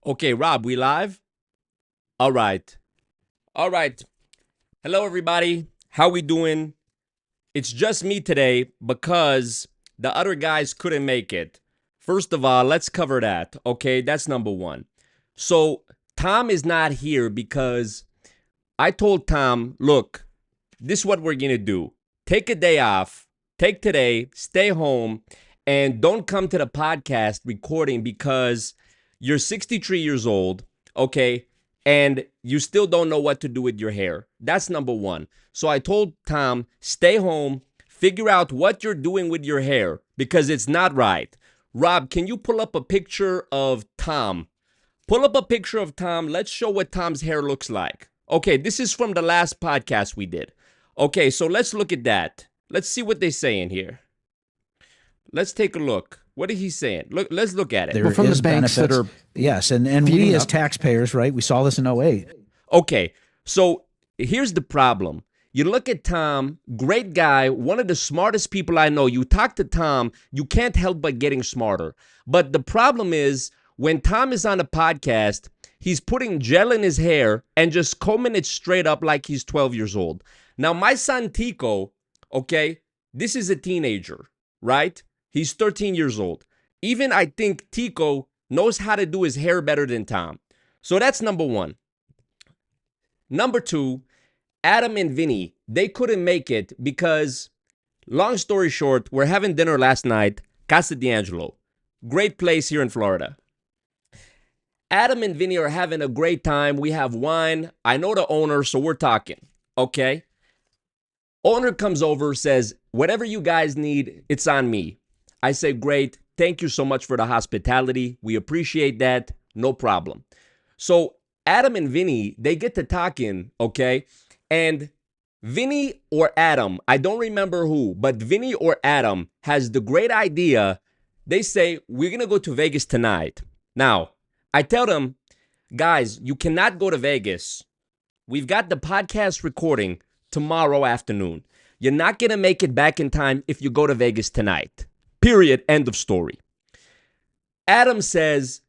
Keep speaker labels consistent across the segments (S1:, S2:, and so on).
S1: Okay, Rob, we live? All right. All right. Hello, everybody. How we doing? It's just me today because the other guys couldn't make it. First of all, let's cover that. Okay, that's number one. So Tom is not here because I told Tom, look, this is what we're going to do. Take a day off. Take today, stay home, and don't come to the podcast recording because you're 63 years old, okay, and you still don't know what to do with your hair. That's number one. So I told Tom, stay home, figure out what you're doing with your hair because it's not right. Rob, can you pull up a picture of Tom? Pull up a picture of Tom. Let's show what Tom's hair looks like. Okay, this is from the last podcast we did. Okay, so let's look at that. Let's see what they're saying here. Let's take a look. What is he saying? Let's look at it.
S2: There
S3: from the
S2: is
S3: banks that
S2: benefits.
S3: are
S2: Yes, and we
S3: feeding
S2: as
S3: up.
S2: taxpayers, right? We saw this in '08.
S1: Okay, so here's the problem. You look at Tom, great guy, one of the smartest people I know. You talk to Tom, you can't help but getting smarter. But the problem is when Tom is on a podcast, he's putting gel in his hair and just combing it straight up like he's 12 years old. Now, my son Tico, okay, this is a teenager, right? He's 13 years old. Even I think Tico knows how to do his hair better than Tom. So that's number one. Number two, Adam and Vinny, they couldn't make it because, long story short, we're having dinner last night, Casa D'Angelo. Great place here in Florida. Adam and Vinny are having a great time. We have wine. I know the owner, so we're talking, okay? Owner comes over, says, whatever you guys need, it's on me. I say, great. Thank you so much for the hospitality. We appreciate that. No problem. So Adam and Vinny, they get to talking, okay? And Vinny or Adam, I don't remember who, but Vinny or Adam has the great idea. They say, we're going to go to Vegas tonight. Now, I tell them, guys, you cannot go to Vegas. We've got the podcast recording tomorrow afternoon. You're not going to make it back in time if you go to Vegas tonight. Period. End of story. Adam says,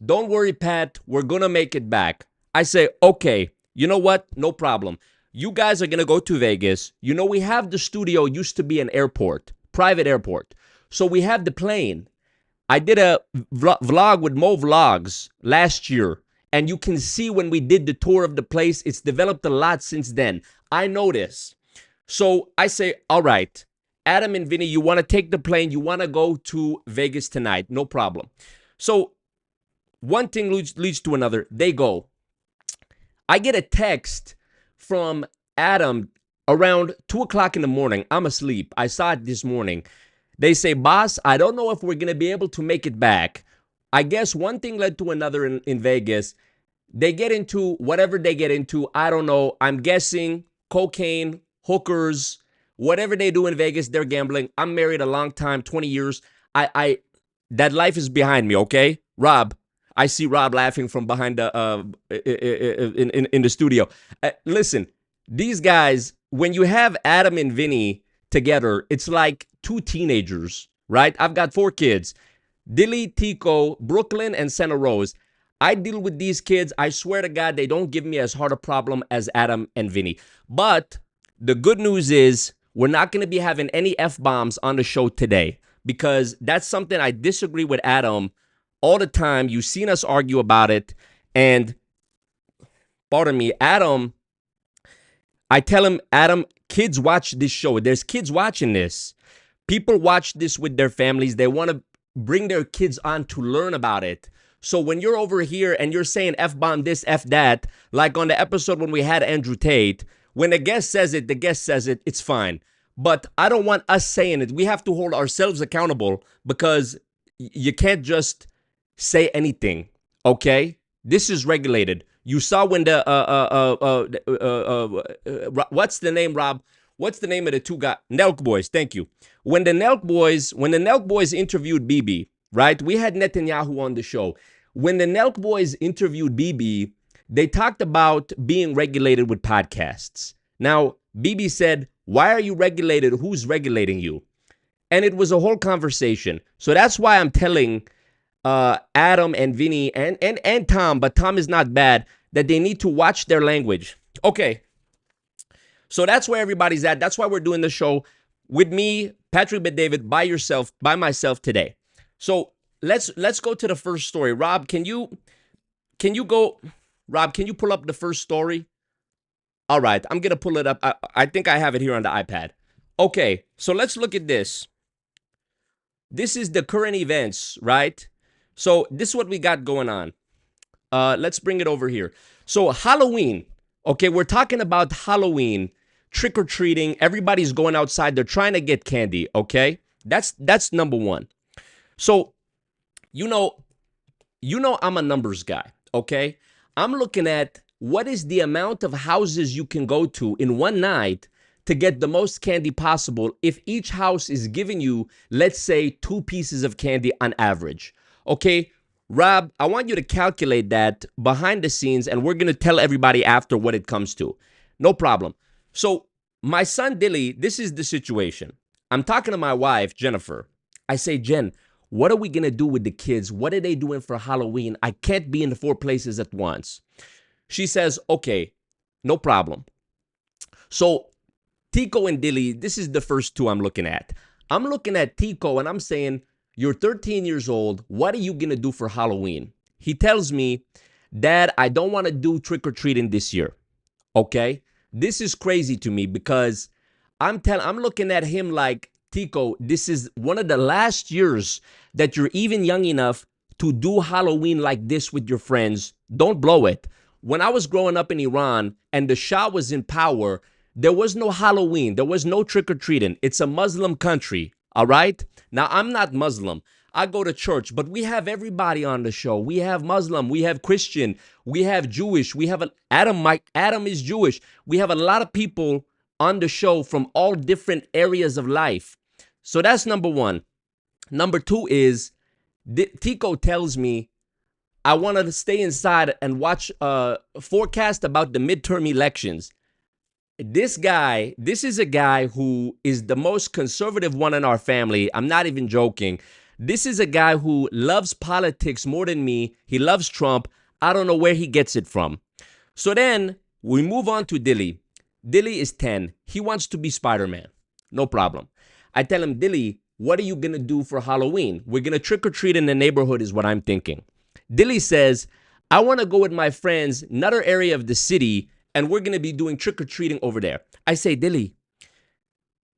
S1: don't worry, Pat. We're going to make it back. I say, okay, you know what? No problem. You guys are going to go to Vegas. You know, we have the studio used to be an airport, private airport. So we have the plane. I did a vlog with Mo Vlogs last year. And you can see when we did the tour of the place, it's developed a lot since then. I know this. So I say, all right, Adam and Vinny, you want to take the plane. You want to go to Vegas tonight. No problem. So one thing leads to another. They go. I get a text from Adam around 2 o'clock in the morning. I'm asleep. I saw it this morning. They say, boss, I don't know if we're going to be able to make it back. I guess one thing led to another in Vegas. They get into whatever they get into. I don't know. I'm guessing cocaine, hookers, whatever they do in Vegas, they're gambling. I'm married a long time, 20 years. That life is behind me, okay? Rob, I see Rob laughing from behind the in the studio. Listen, these guys, when you have Adam and Vinny together, it's like two teenagers, right? I've got 4 kids. Dilly, Tico, Brooklyn, and Santa Rose. I deal with these kids. I swear to God, they don't give me as hard a problem as Adam and Vinny. But the good news is we're not going to be having any F-bombs on the show today because that's something I disagree with Adam all the time. You've seen us argue about it. And, pardon me, Adam, I tell him, Adam, kids watch this show. There's kids watching this. People watch this with their families. They want to bring their kids on to learn about it. So when you're over here and you're saying F-bomb this, F that, like on the episode when we had Andrew Tate, when the guest says it, the guest says it, it's fine. But I don't want us saying it. We have to hold ourselves accountable because you can't just say anything, okay? This is regulated. You saw when the, what's the name, Rob? What's the name of the two guys? Nelk Boys, thank you. When the Nelk Boys interviewed BB, right? We had Netanyahu on the show. When the Nelk Boys interviewed BB, they talked about being regulated with podcasts. Now, BB said, why are you regulated? Who's regulating you? And it was a whole conversation. So that's why I'm telling Adam and Vinny and Tom, but Tom is not bad, that they need to watch their language. Okay. So that's where everybody's at. That's why we're doing the show with me, Patrick Bet-David, by myself today. So let's go to the first story. Rob, can you pull up the first story? All right, I'm gonna pull it up. I think I have it here on the iPad. Okay, so let's look at this. This is the current events, right? So this is what we got going on. Let's bring it over here. So Halloween. Okay, we're talking about Halloween, trick-or-treating. Everybody's going outside. They're trying to get candy, okay? That's number one. So, you know I'm a numbers guy, okay? I'm looking at what is the amount of houses you can go to in one night to get the most candy possible if each house is giving you, let's say, 2 pieces of candy on average, okay? Rob, I want you to calculate that behind the scenes, and we're going to tell everybody after what it comes to. No problem. So my son, Dilly, this is the situation. I'm talking to my wife, Jennifer. I say, Jen, what are we going to do with the kids? What are they doing for Halloween? I can't be in the 4 places at once. She says, okay, no problem. So Tico and Dilly, this is the first 2 I'm looking at. I'm looking at Tico and I'm saying, you're 13 years old. What are you going to do for Halloween? He tells me, Dad, I don't want to do trick-or-treating this year. Okay? This is crazy to me because I'm looking at him like, Tico, this is one of the last years that you're even young enough to do Halloween like this with your friends. Don't blow it. When I was growing up in Iran and the Shah was in power, there was no Halloween. There was no trick-or-treating. It's a Muslim country. All right? Now, I'm not Muslim. I go to church, but we have everybody on the show. We have Muslim, we have Christian, we have Jewish, we have Adam is Jewish. We have a lot of people on the show from all different areas of life. So that's number one. Number 2 is Tico tells me I want to stay inside and watch forecast about the midterm elections. This is a guy who is the most conservative one in our family. I'm not even joking. This is a guy who loves politics more than me. He loves Trump. I don't know where he gets it from. So then we move on to Dilly. Dilly is 10. He wants to be Spider-Man. No problem. I tell him, Dilly, what are you going to do for Halloween? We're going to trick-or-treat in the neighborhood is what I'm thinking. Dilly says, I want to go with my friends, another area of the city, and we're going to be doing trick-or-treating over there. I say, Dilly,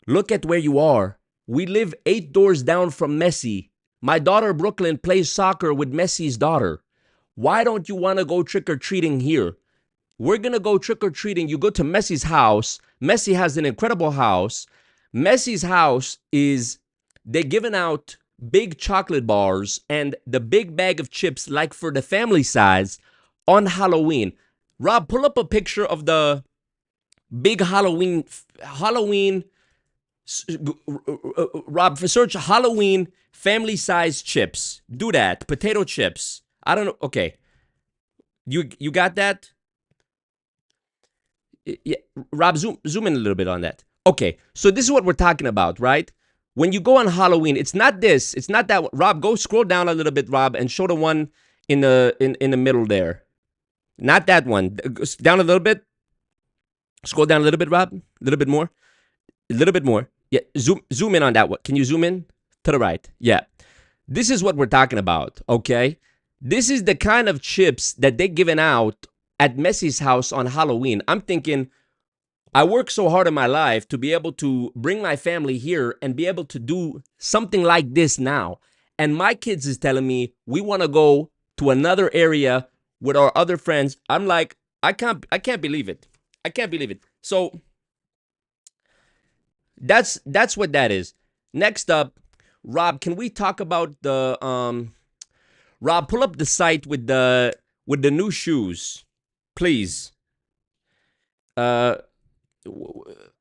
S1: look at where you are. We live 8 doors down from Messi. My daughter, Brooklyn, plays soccer with Messi's daughter. Why don't you want to go trick-or-treating here? We're going to go trick-or-treating. You go to Messi's house. Messi has an incredible house. Messi's house is, they're giving out big chocolate bars and the big bag of chips like for the family size on Halloween. Rob, pull up a picture of the big Halloween. Rob, for search Halloween family-sized chips. Do that. Potato chips. I don't know. Okay. You got that? Yeah. Rob, zoom in a little bit on that. Okay. So this is what we're talking about, right? When you go on Halloween, it's not this. It's not that one. Rob, go scroll down a little bit, Rob, and show the one in the middle there. Not that one. Down a little bit. Scroll down a little bit, Rob. A little bit more. A little bit more. Yeah. Zoom in on that one. Can you zoom in? To the right. Yeah. This is what we're talking about, okay? This is the kind of chips that they're giving out at Messi's house on Halloween. I'm thinking, I work so hard in my life to be able to bring my family here and be able to do something like this now. And my kids is telling me, we want to go to another area with our other friends. I'm like, I can't believe it. I can't believe it. So that's what that is. Next up, Rob, can we talk about the Rob, pull up the site with the new shoes, please. I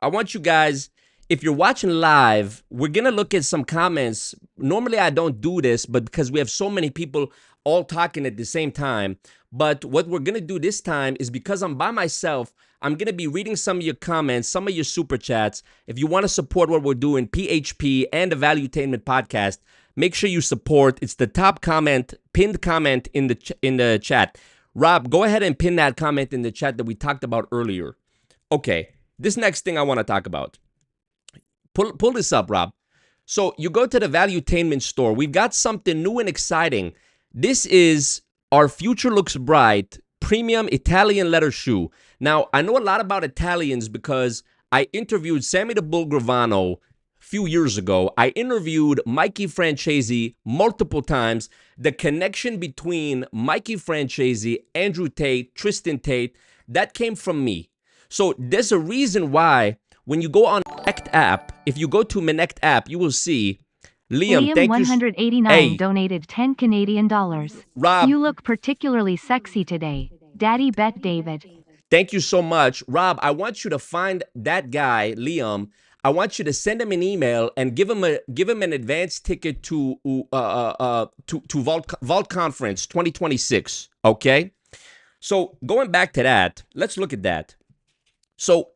S1: want you guys, if you're watching live, we're going to look at some comments. Normally, I don't do this, but because we have so many people all talking at the same time. But what we're going to do this time is because I'm by myself, I'm going to be reading some of your comments, some of your super chats. If you want to support what we're doing, PHP and the Valuetainment podcast, make sure you support. It's the top comment, pinned comment in the chat. Rob, go ahead and pin that comment in the chat that we talked about earlier. Okay, this next thing I want to talk about. Pull this up, Rob. So you go to the valuetainment store. We've got something new and exciting. This is our Future Looks Bright premium Italian leather shoe. Now, I know a lot about Italians because I interviewed Sammy the Bull Gravano a few years ago. I interviewed Mikey Francesi multiple times. The connection between Mikey Francesi, Andrew Tate, Tristan Tate, that came from me. So there's a reason why when you go on Connect app, if you go to Connect app, you will see Liam, thank
S3: 189
S1: you.
S3: donated 10 Canadian dollars.
S1: Rob,
S3: You look particularly sexy today. Daddy Bet David.
S1: thank you so much. Rob, I want you to find that guy, Liam. I want you to send him an email and give him an advance ticket to Vault Conference 2026. Okay? So going back to that, let's look at that. So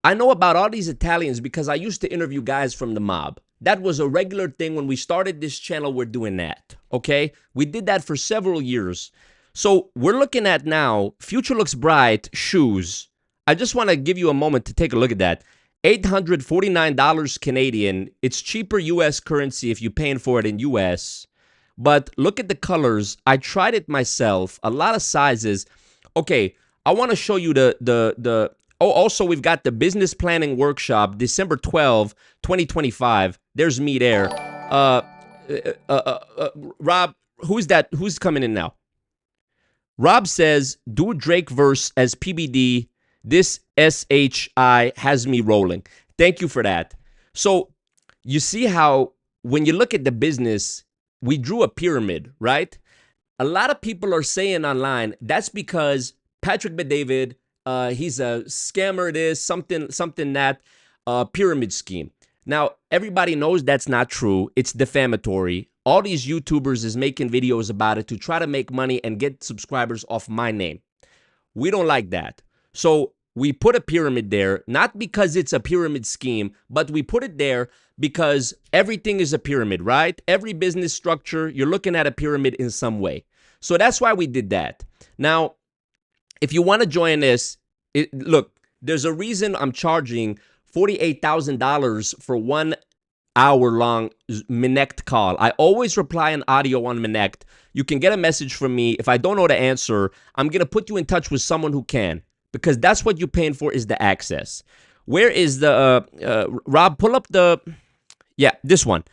S1: I know about all these Italians because I used to interview guys from the mob. That was a regular thing when we started this channel. We're doing that. Okay? We did that for several years. So we're looking at now Future Looks Bright shoes. I just want to give you a moment to take a look at that. $849 Canadian. It's cheaper US currency if you're paying for it in US. But look at the colors. I tried it myself. A lot of sizes. Okay, I want to show you Oh, also, we've got the business planning workshop, December 12, 2025. There's me there. Rob, who's that? Who's coming in now? Rob says, do Drake verse as PBD. This SHI has me rolling. Thank you for that. So you see how when you look at the business, we drew a pyramid, right? A lot of people are saying online, that's because Patrick Bet-David, he's a scammer, this, something that, pyramid scheme. Now, everybody knows that's not true. It's defamatory. All these YouTubers is making videos about it to try to make money and get subscribers off my name. We don't like that. So we put a pyramid there, not because it's a pyramid scheme, but we put it there because everything is a pyramid, right? Every business structure, you're looking at a pyramid in some way. So that's why we did that. Now, if you want to join this, look, there's a reason I'm charging $48,000 for 1 hour-long Connect call. I always reply in audio on Connect. You can get a message from me. If I don't know the answer, I'm going to put you in touch with someone who can, because that's what you're paying for, is the access. Where is the, Rob, pull up the, yeah, this one.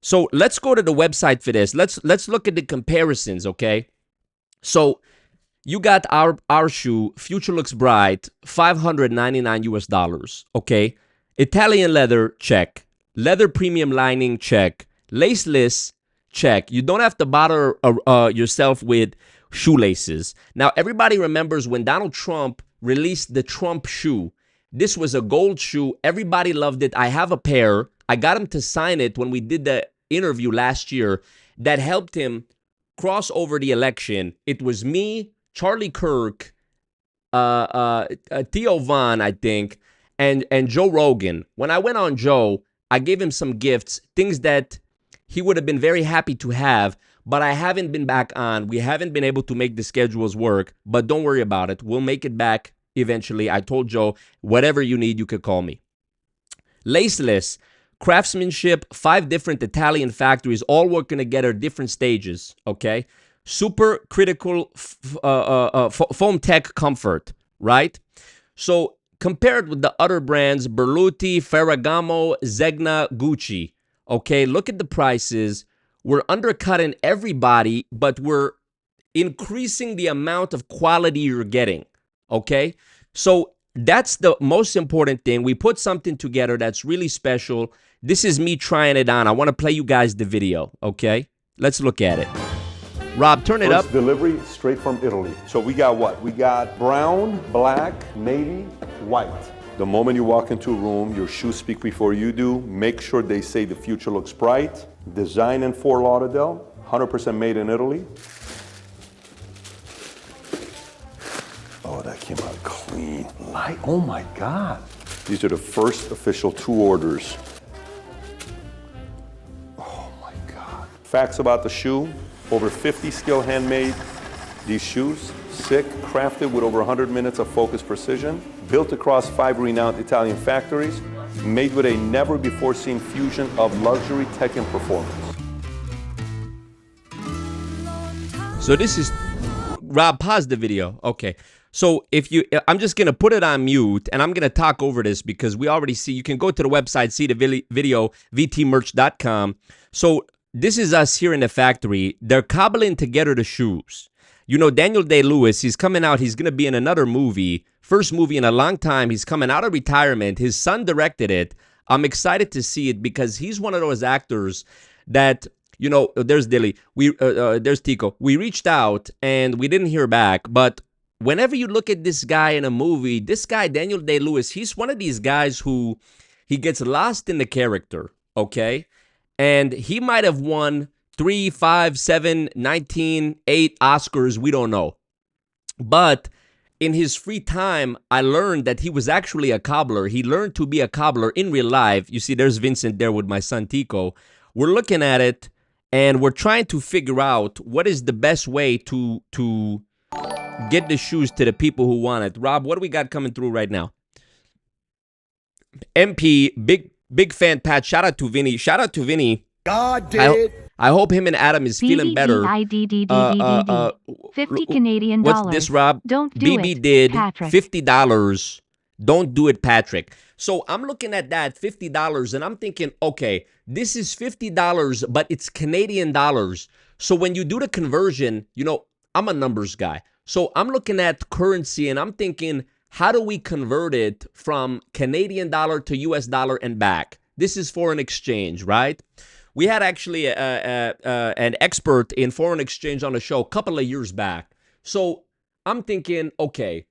S1: So let's go to the website for this. Let's look at the comparisons, okay? So you got our shoe, Future Looks Bright, $599 US, okay? Italian leather, check. Leather premium lining, check. Laceless, check. You don't have to bother yourself with shoelaces. Now, everybody remembers when Donald Trump released the Trump shoe. This was a gold shoe. Everybody loved it. I have a pair. I got him to sign it when we did the interview last year. That helped him cross over the election. It was me, Charlie Kirk, Theo Vaughn, I think, and Joe Rogan. When I went on Joe, I gave him some gifts, things that he would have been very happy to have, but I haven't been back on. We haven't been able to make the schedules work, but don't worry about it. We'll make it back eventually. I told Joe, whatever you need, you could call me. Laceless, craftsmanship, 5 different Italian factories, all working together, different stages, okay? Super critical foam tech comfort, right? So compared with the other brands, Berluti, Ferragamo, Zegna, Gucci, okay, look at the prices. We're undercutting everybody, but we're increasing the amount of quality you're getting, okay? So that's the most important thing. We put something together that's really special. This is me trying it on. I want to play you guys the video, okay? Let's look at it. Rob, turn it up.
S4: Delivery straight from Italy. So we got what? We got brown, black, navy, white. The moment you walk into a room, your shoes speak before you do. Make sure they say the future looks bright. Design in Fort Lauderdale, 100% made in Italy. Oh, that came out clean. Light, oh my God. These are the first official 2 orders. Oh my God. Facts about the shoe, over 50 skill handmade. These shoes, sick, crafted with over 100 minutes of focused precision, built across 5 renowned Italian factories, made with a never-before-seen fusion of luxury, tech, and performance.
S1: So this is, Rob, pause the video. Okay. So if you, I'm just going to put it on mute and I'm going to talk over this because we already see, you can go to the website, see the video, vtmerch.com. So this is us here in the factory. They're cobbling together the shoes. You know, Daniel Day-Lewis, he's coming out. He's going to be in another movie, first movie in a long time. He's coming out of retirement. His son directed it. I'm excited to see it because he's one of those actors that, you know, there's Dilly. There's Tico. We reached out and we didn't hear back. But whenever you look at this guy in a movie, this guy, Daniel Day-Lewis, he's one of these guys who he gets lost in the character, okay? And he might have won 3, 5, 7, 19, 8 Oscars. We don't know. But in his free time, I learned that he was actually a cobbler. He learned to be a cobbler in real life. You see, there's Vincent there with my son Tico. We're looking at it, and we're trying to figure out what is the best way to get the shoes to the people who want it. Rob, what do we got coming through right now? MP, big fan, Pat. Shout out to Vinny. Shout out to Vinny.
S5: God did.
S1: I hope him and Adam is feeling better.
S3: 50 Canadian dollars.
S1: What's this, Rob?
S3: Don't do
S1: BB
S3: it,
S1: did
S3: Patrick.
S1: $50. Don't do it, Patrick. So I'm looking at that $50 and I'm thinking, okay, this is $50, but it's Canadian dollars. So when you do the conversion, you know, I'm a numbers guy. So I'm looking at currency and I'm thinking, how do we convert it from Canadian dollar to US dollar and back? This is foreign exchange, right? We had actually an expert in foreign exchange on the show a couple of years back. So I'm thinking, okay,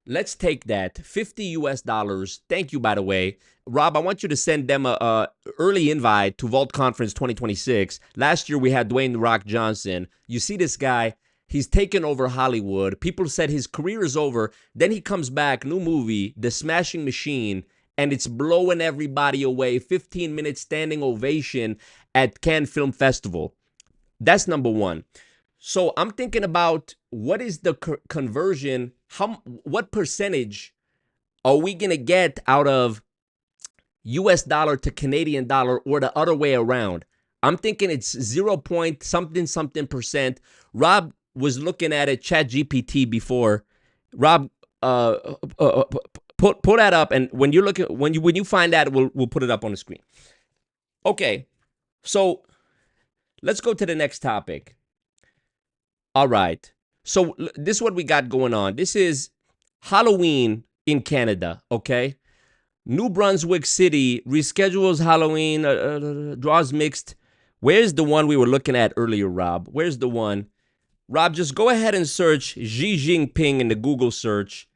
S1: let's take that 50 US dollars. Thank you, by the way. Rob, I want you to send them a early invite to Vault Conference 2026. Last year, we had Dwayne "The Rock" Johnson. You see this guy, he's taken over Hollywood. People said his career is over. Then he comes back, new movie, The Smashing Machine, and it's blowing everybody away. 15-minute standing ovation at Cannes Film Festival. That's number one. So I'm thinking about what is the conversion, what percentage are we going to get out of US dollar to Canadian dollar or the other way around? I'm thinking it's 0 point something percent. Rob was looking at it, ChatGPT before. Rob, pull that up, and when you look at when you find that, we'll put it up on the screen. Okay, so let's go to the next topic. All right, so this is what we got going on. This is Halloween in Canada. Okay, New Brunswick City reschedules Halloween. Draws mixed. Where's the one we were looking at earlier, Rob? Where's the one? Rob, just go ahead and search Xi Jinping in the Google search.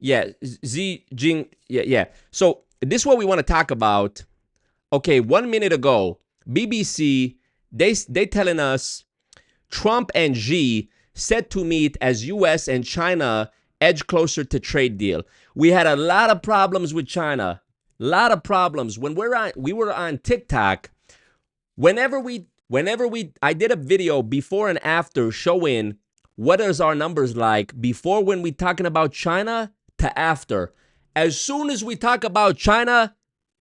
S1: Yeah, Xi Jing. Yeah. So this is what we want to talk about. Okay, 1 minute ago, BBC, they telling us Trump and Xi set to meet as U.S. and China edge closer to trade deal. We had a lot of problems with China. A lot of problems. When we were on TikTok, I did a video before and after showing what is our numbers like before when we talking about China to after. As soon as we talk about China,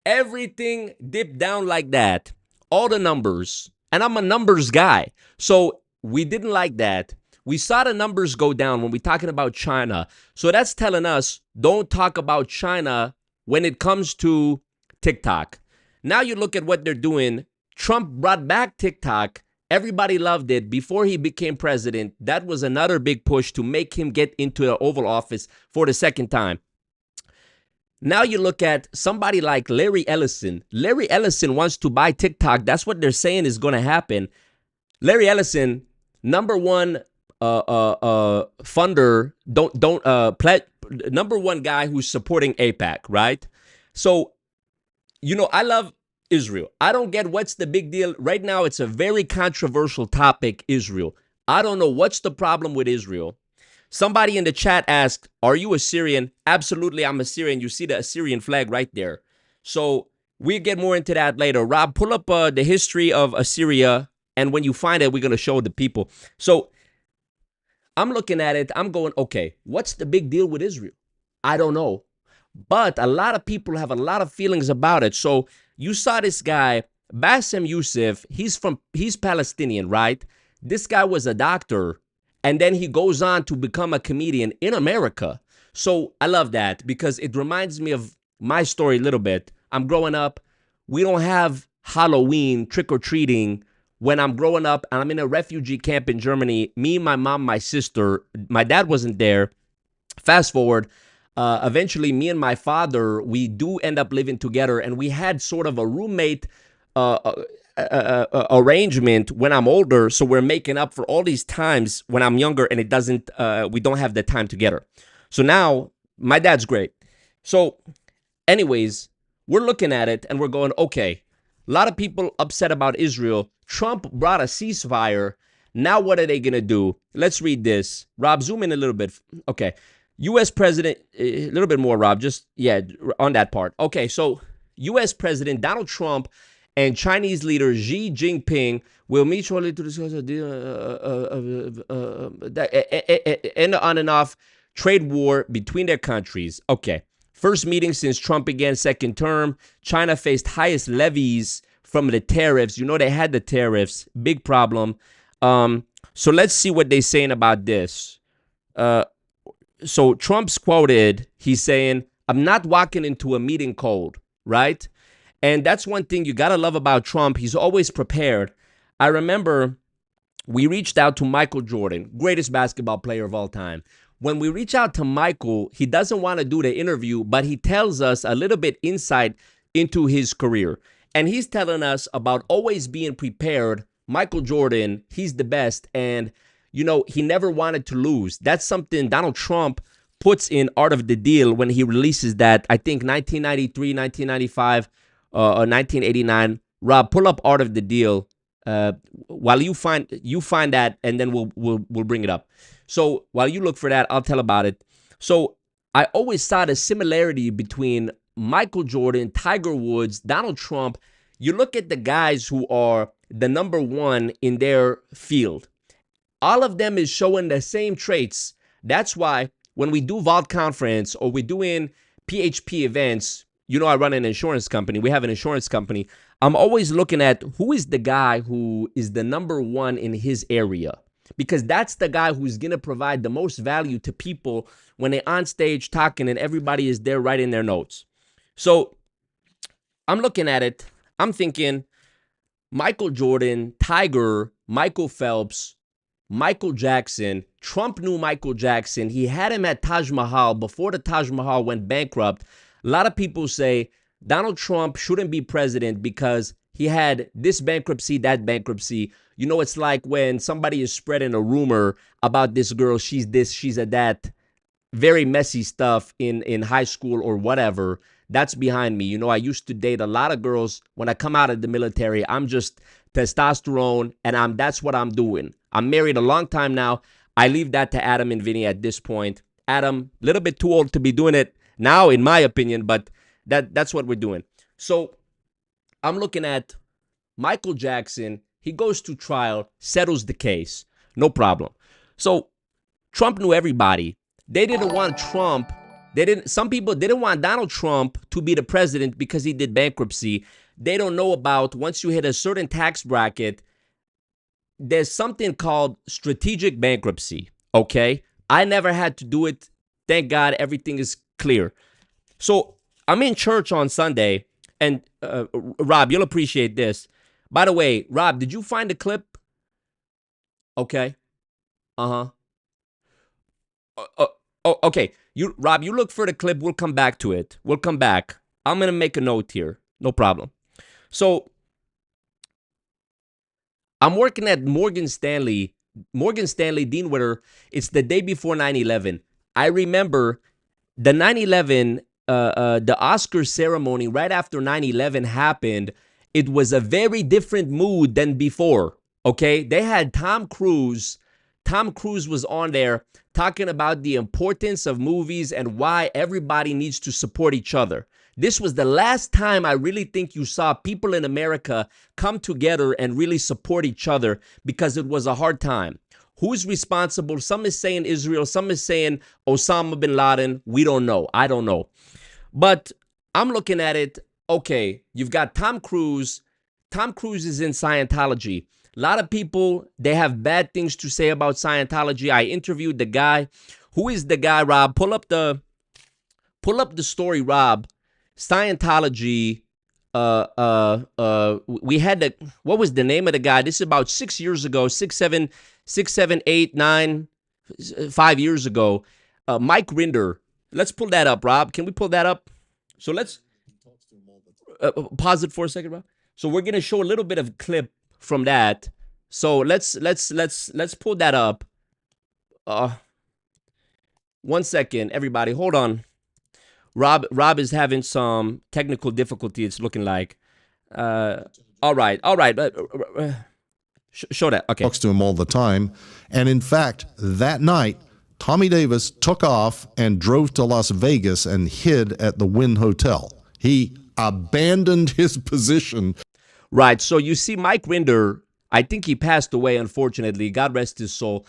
S1: everything dipped down like that. All the numbers. And I'm a numbers guy. So we didn't like that. We saw the numbers go down when we're talking about China. So that's telling us don't talk about China when it comes to TikTok. Now you look at what they're doing. Trump brought back TikTok. Everybody loved it before he became president. That was another big push to make him get into the Oval Office for the second time. Now you look at somebody like Larry Ellison. Larry Ellison wants to buy TikTok. That's what they're saying is going to happen. Larry Ellison, number one funder, number one guy who's supporting AIPAC, right? So, you know, I love Israel. I don't get what's the big deal. Right now, it's a very controversial topic, Israel. I don't know what's the problem with Israel. Somebody in the chat asked, are you Assyrian? Absolutely, I'm Assyrian. You see the Assyrian flag right there. So we'll get more into that later. Rob, pull up the history of Assyria And when you find it, we're going to show the people. So I'm looking at it. I'm going, okay, what's the big deal with Israel? I don't know. But a lot of people have a lot of feelings about it. So you saw this guy, Bassem Youssef. He's Palestinian, right? This guy was a doctor. And then he goes on to become a comedian in America. So I love that because it reminds me of my story a little bit. I'm growing up. We don't have Halloween trick-or-treating. When I'm growing up and I'm in a refugee camp in Germany, me, my mom, my sister, my dad wasn't there. Fast forward, eventually me and my father, we do end up living together, and we had sort of a roommate arrangement when I'm older. So we're making up for all these times when I'm younger and we don't have the time together. So now my dad's great. So anyways, we're looking at it and we're going, okay, a lot of people upset about Israel. Trump brought a ceasefire. Now what are they going to do? Let's read this. Rob, zoom in a little bit. Okay. U.S. President, a little bit more, Rob, just, yeah, on that part. Okay, so U.S. President Donald Trump and Chinese leader Xi Jinping will meet shortly to discuss a deal end on and off trade war between their countries. Okay. First meeting since Trump began second term. China faced highest levies from the tariffs. You know, they had the tariffs. Big problem. So let's see what they're saying about this. So Trump's quoted. He's saying, I'm not walking into a meeting cold, right? And that's one thing you got to love about Trump. He's always prepared. I remember we reached out to Michael Jordan, greatest basketball player of all time. When we reach out to Michael, he doesn't want to do the interview, but he tells us a little bit insight into his career. And he's telling us about always being prepared. Michael Jordan, he's the best. And, you know, he never wanted to lose. That's something Donald Trump puts in Art of the Deal when he releases that, I think, 1993, 1995, or 1989. Rob, pull up Art of the Deal while you find that, and then we'll bring it up. So while you look for that, I'll tell about it. So I always saw the similarity between Michael Jordan, Tiger Woods, Donald Trump. You look at the guys who are the number one in their field. All of them is showing the same traits. That's why when we do Vault Conference or we're doing PHP events, you know, I run an insurance company. We have an insurance company. I'm always looking at who is the guy who is the number one in his area, because that's the guy who's going to provide the most value to people when they're on stage talking and everybody is there writing their notes. So I'm looking at it. I'm thinking Michael Jordan, Tiger, Michael Phelps, Michael Jackson. Trump knew Michael Jackson. He had him at Taj Mahal before the Taj Mahal went bankrupt. A lot of people say Donald Trump shouldn't be president because he had this bankruptcy, that bankruptcy. You know, it's like when somebody is spreading a rumor about this girl, she's this, she's a that, very messy stuff in high school or whatever. That's behind me. You know, I used to date a lot of girls. When I come out of the military, I'm just testosterone, and that's what I'm doing. I'm married a long time now. I leave that to Adam and Vinny at this point. Adam, a little bit too old to be doing it now, in my opinion, but that's what we're doing. So I'm looking at Michael Jackson. He goes to trial, settles the case. No problem. So Trump knew everybody. They didn't want Trump. Some people didn't want Donald Trump to be the president because he did bankruptcy. They don't know about once you hit a certain tax bracket, there's something called strategic bankruptcy. Okay. I never had to do it. Thank God everything is clear. So I'm in church on Sunday, and Rob, you'll appreciate this. By the way, Rob, did you find the clip? Okay. Okay. Rob, you look for the clip. We'll come back to it. We'll come back. I'm going to make a note here. No problem. So I'm working at Morgan Stanley Dean Witter. It's the day before 9/11. I remember the 9/11, the Oscar ceremony right after 9/11 happened. It was a very different mood than before. Okay. They had Tom Cruise Tom Cruise was on there talking about the importance of movies and why everybody needs to support each other. This was the last time I really think you saw people in America come together and really support each other, because it was a hard time. Who's responsible? Some is saying Israel, some is saying Osama bin Laden. We don't know. I don't know. But I'm looking at it, okay, you've got Tom Cruise. Tom Cruise is in Scientology. A lot of people, they have bad things to say about Scientology. I interviewed the guy. Who is the guy, Rob? Pull up the story, Rob. Scientology. We had the, what was the name of the guy? This is about 6 years ago, 6, 7, 8, 9, 5 years ago. Mike Rinder. Let's pull that up, Rob. Can we pull that up? So let's pause it for a second, Rob. So we're gonna show a little bit of clip from that. So let's pull that up. 1 second, everybody. Hold on. Rob is having some technical difficulty, it's looking like. All right. Show that. Okay.
S5: Talks to him all the time. And in fact, that night, Tommy Davis took off and drove to Las Vegas and hid at the Wynn Hotel. He abandoned his position.
S1: Right. So you see Mike Rinder, I think he passed away, unfortunately. God rest his soul.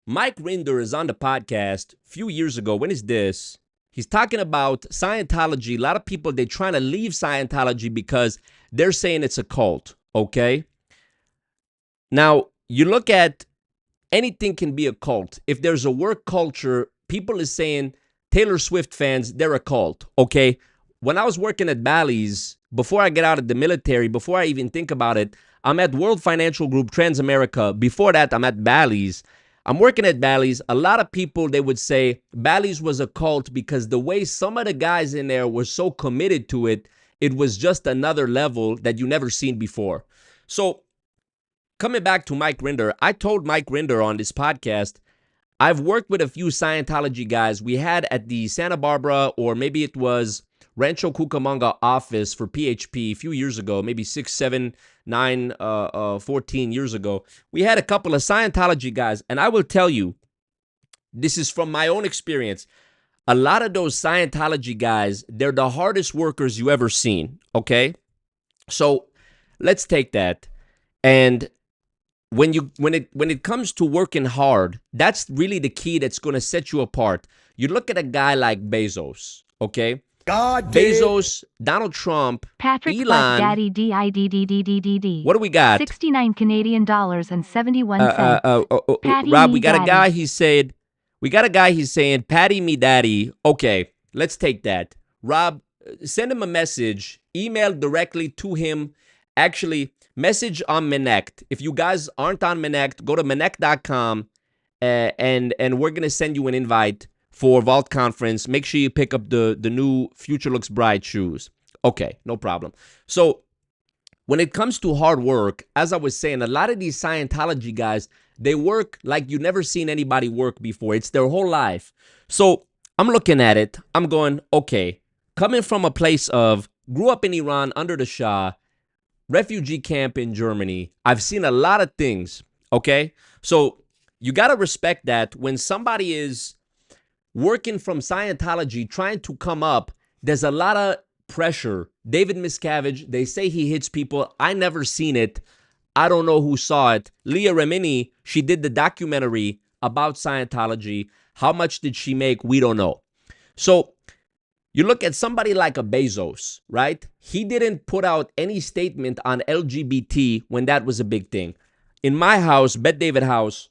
S1: Mike Rinder is on the podcast a few years ago. When is this? He's talking about Scientology. A lot of people, they're trying to leave Scientology because they're saying it's a cult, okay? Now, you look at anything can be a cult. If there's a work culture, people is saying Taylor Swift fans, they're a cult, okay? When I was working at Bally's, before I get out of the military, before I even think about it, I'm at World Financial Group, Transamerica. Before that, I'm at Bally's. I'm working at Bally's. A lot of people, they would say Bally's was a cult because the way some of the guys in there were so committed to it, it was just another level that you never seen before. So coming back to Mike Rinder, I told Mike Rinder on this podcast, I've worked with a few Scientology guys. We had at the Santa Barbara, or maybe it was Rancho Cucamonga office for PHP a few years ago, maybe 6, 7, 9, 14 years ago. We had a couple of Scientology guys, and I will tell you, this is from my own experience. A lot of those Scientology guys, they're the hardest workers you ever seen, okay? So let's take that. And when it comes to working hard, that's really the key that's going to set you apart. You look at a guy like Bezos, okay? God Bezos, Donald Trump,
S3: Patrick
S1: Elon.
S3: Daddy DIDDDDDD.
S1: What do we got?
S3: 69 Canadian dollars and 71 cents.
S1: Rob, we got a guy. He's saying, "Patty me, daddy." Okay, let's take that. Rob, send him a message. Email directly to him. Actually, message on Menect. If you guys aren't on Menect, go to menect.com, and we're gonna send you an invite for Vault Conference. Make sure you pick up the new Future Looks Bright shoes. Okay, no problem. So when it comes to hard work, as I was saying, a lot of these Scientology guys, they work like you've never seen anybody work before. It's their whole life. So I'm looking at it. I'm going, okay, coming from a place of, grew up in Iran under the Shah, refugee camp in Germany. I've seen a lot of things, okay? So you got to respect that when somebody is working from Scientology, trying to come up, there's a lot of pressure. David Miscavige, they say he hits people. I never seen it. I don't know who saw it. Leah Remini, she did the documentary about Scientology. How much did she make? We don't know. So you look at somebody like a Bezos, right? He didn't put out any statement on LGBT when that was a big thing. In my house, Bet David house,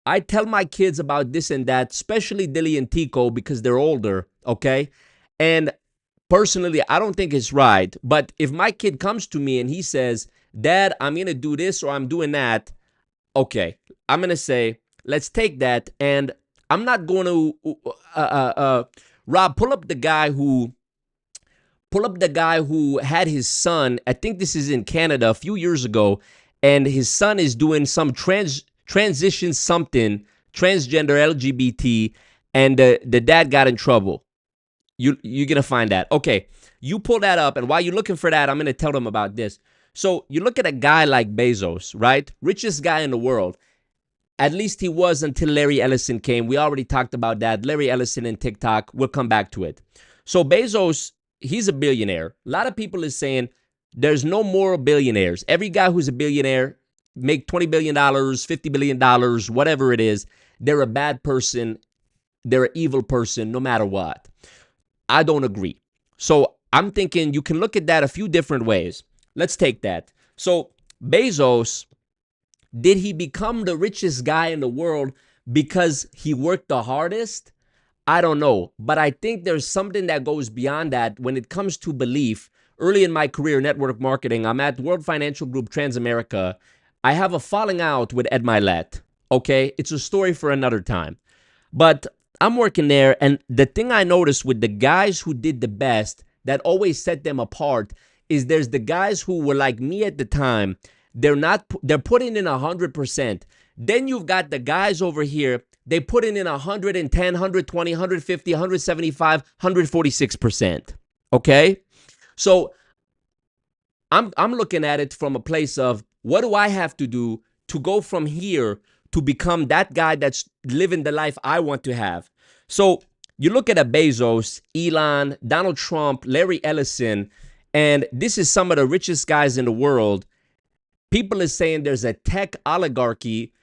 S1: I tell my kids about this and that, especially Dilly and Tico, because they're older, okay? And personally, I don't think it's right. But if my kid comes to me and he says, Dad, I'm going to do this or I'm doing that, okay, I'm going to say, let's take that. And I'm not going to, Rob, pull up the guy who had his son, I think this is in Canada a few years ago, and his son is doing some transition something, transgender LGBT, and the dad got in trouble. You're going to find that. Okay, you pull that up, and while you're looking for that, I'm going to tell them about this. So you look at a guy like Bezos, right? Richest guy in the world. At least he was until Larry Ellison came. We already talked about that. Larry Ellison and TikTok. We'll come back to it. So Bezos, he's a billionaire. A lot of people is saying there's no more billionaires. Every guy who's a billionaire, make $20 billion, $50 billion, whatever it is, they're a bad person. They're an evil person, no matter what. I don't agree. So I'm thinking you can look at that a few different ways. Let's take that. So Bezos, did he become the richest guy in the world because he worked the hardest? I don't know. But I think there's something that goes beyond that when it comes to belief. Early in my career, network marketing, I'm at World Financial Group Transamerica. I have a falling out with Ed Milet. Okay? It's a story for another time. But I'm working there, and the thing I noticed with the guys who did the best that always set them apart is there's the guys who were like me at the time. They're putting in 100%. Then you've got the guys over here, they put in 110, 120, 150, 175, 146%. Okay? So I'm looking at it from a place of what do I have to do to go from here to become that guy that's living the life I want to have. So you look at a Bezos, Elon, Donald Trump, Larry Ellison, and this is some of the richest guys in the world. People are saying there's a tech oligarchy.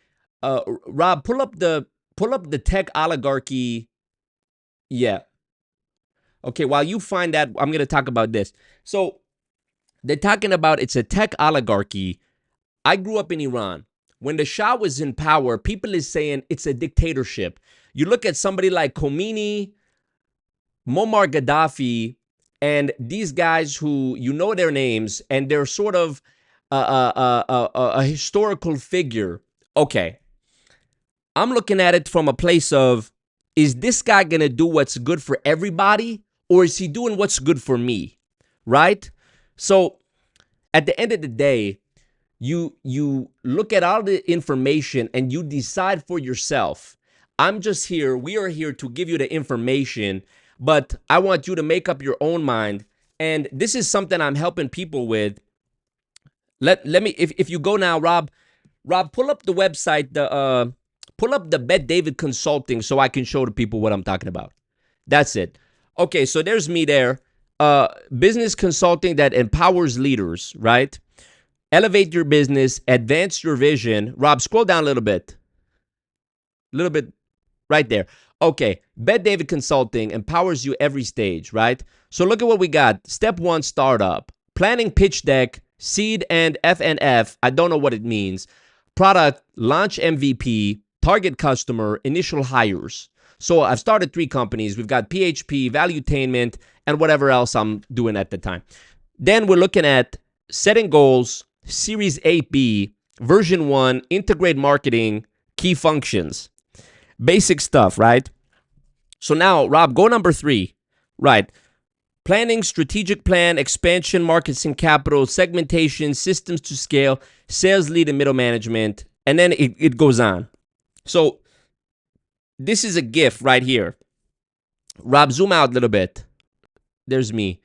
S1: Rob, pull up the tech oligarchy. Yeah. Okay, while you find that, I'm going to talk about this. So they're talking about it's a tech oligarchy. I grew up in Iran. When the Shah was in power, people is saying it's a dictatorship. You look at somebody like Khomeini, Muammar Gaddafi, and these guys who you know their names, and they're sort of a historical figure. Okay, I'm looking at it from a place of, is this guy going to do what's good for everybody, or is he doing what's good for me, right? So at the end of the day, you look at all the information and you decide for yourself. I'm just here, we are here to give you the information, but I want you to make up your own mind. And this is something I'm helping people with. Let me, if you go now, Rob, pull up the website, pull up the Bet David Consulting so I can show the people what I'm talking about. That's it. Okay, so there's me there. Business consulting that empowers leaders, right? Elevate your business, advance your vision. Rob, scroll down a little bit. Right there. Okay, Bet David Consulting empowers you every stage, right? So look at what we got. Step 1, startup. Planning pitch deck, seed and FNF. I don't know what it means. Product, launch MVP, target customer, initial hires. So I've started 3 companies. We've got PHP, valuetainment, and whatever else I'm doing at the time. Then we're looking at setting goals, Series 8B, version 1, integrate marketing, key functions. Basic stuff, right? So now, Rob, go number 3. Right. Planning, strategic plan, expansion, marketing capital, segmentation, systems to scale, sales lead and middle management. And then it goes on. So this is a GIF right here. Rob, zoom out a little bit. There's me.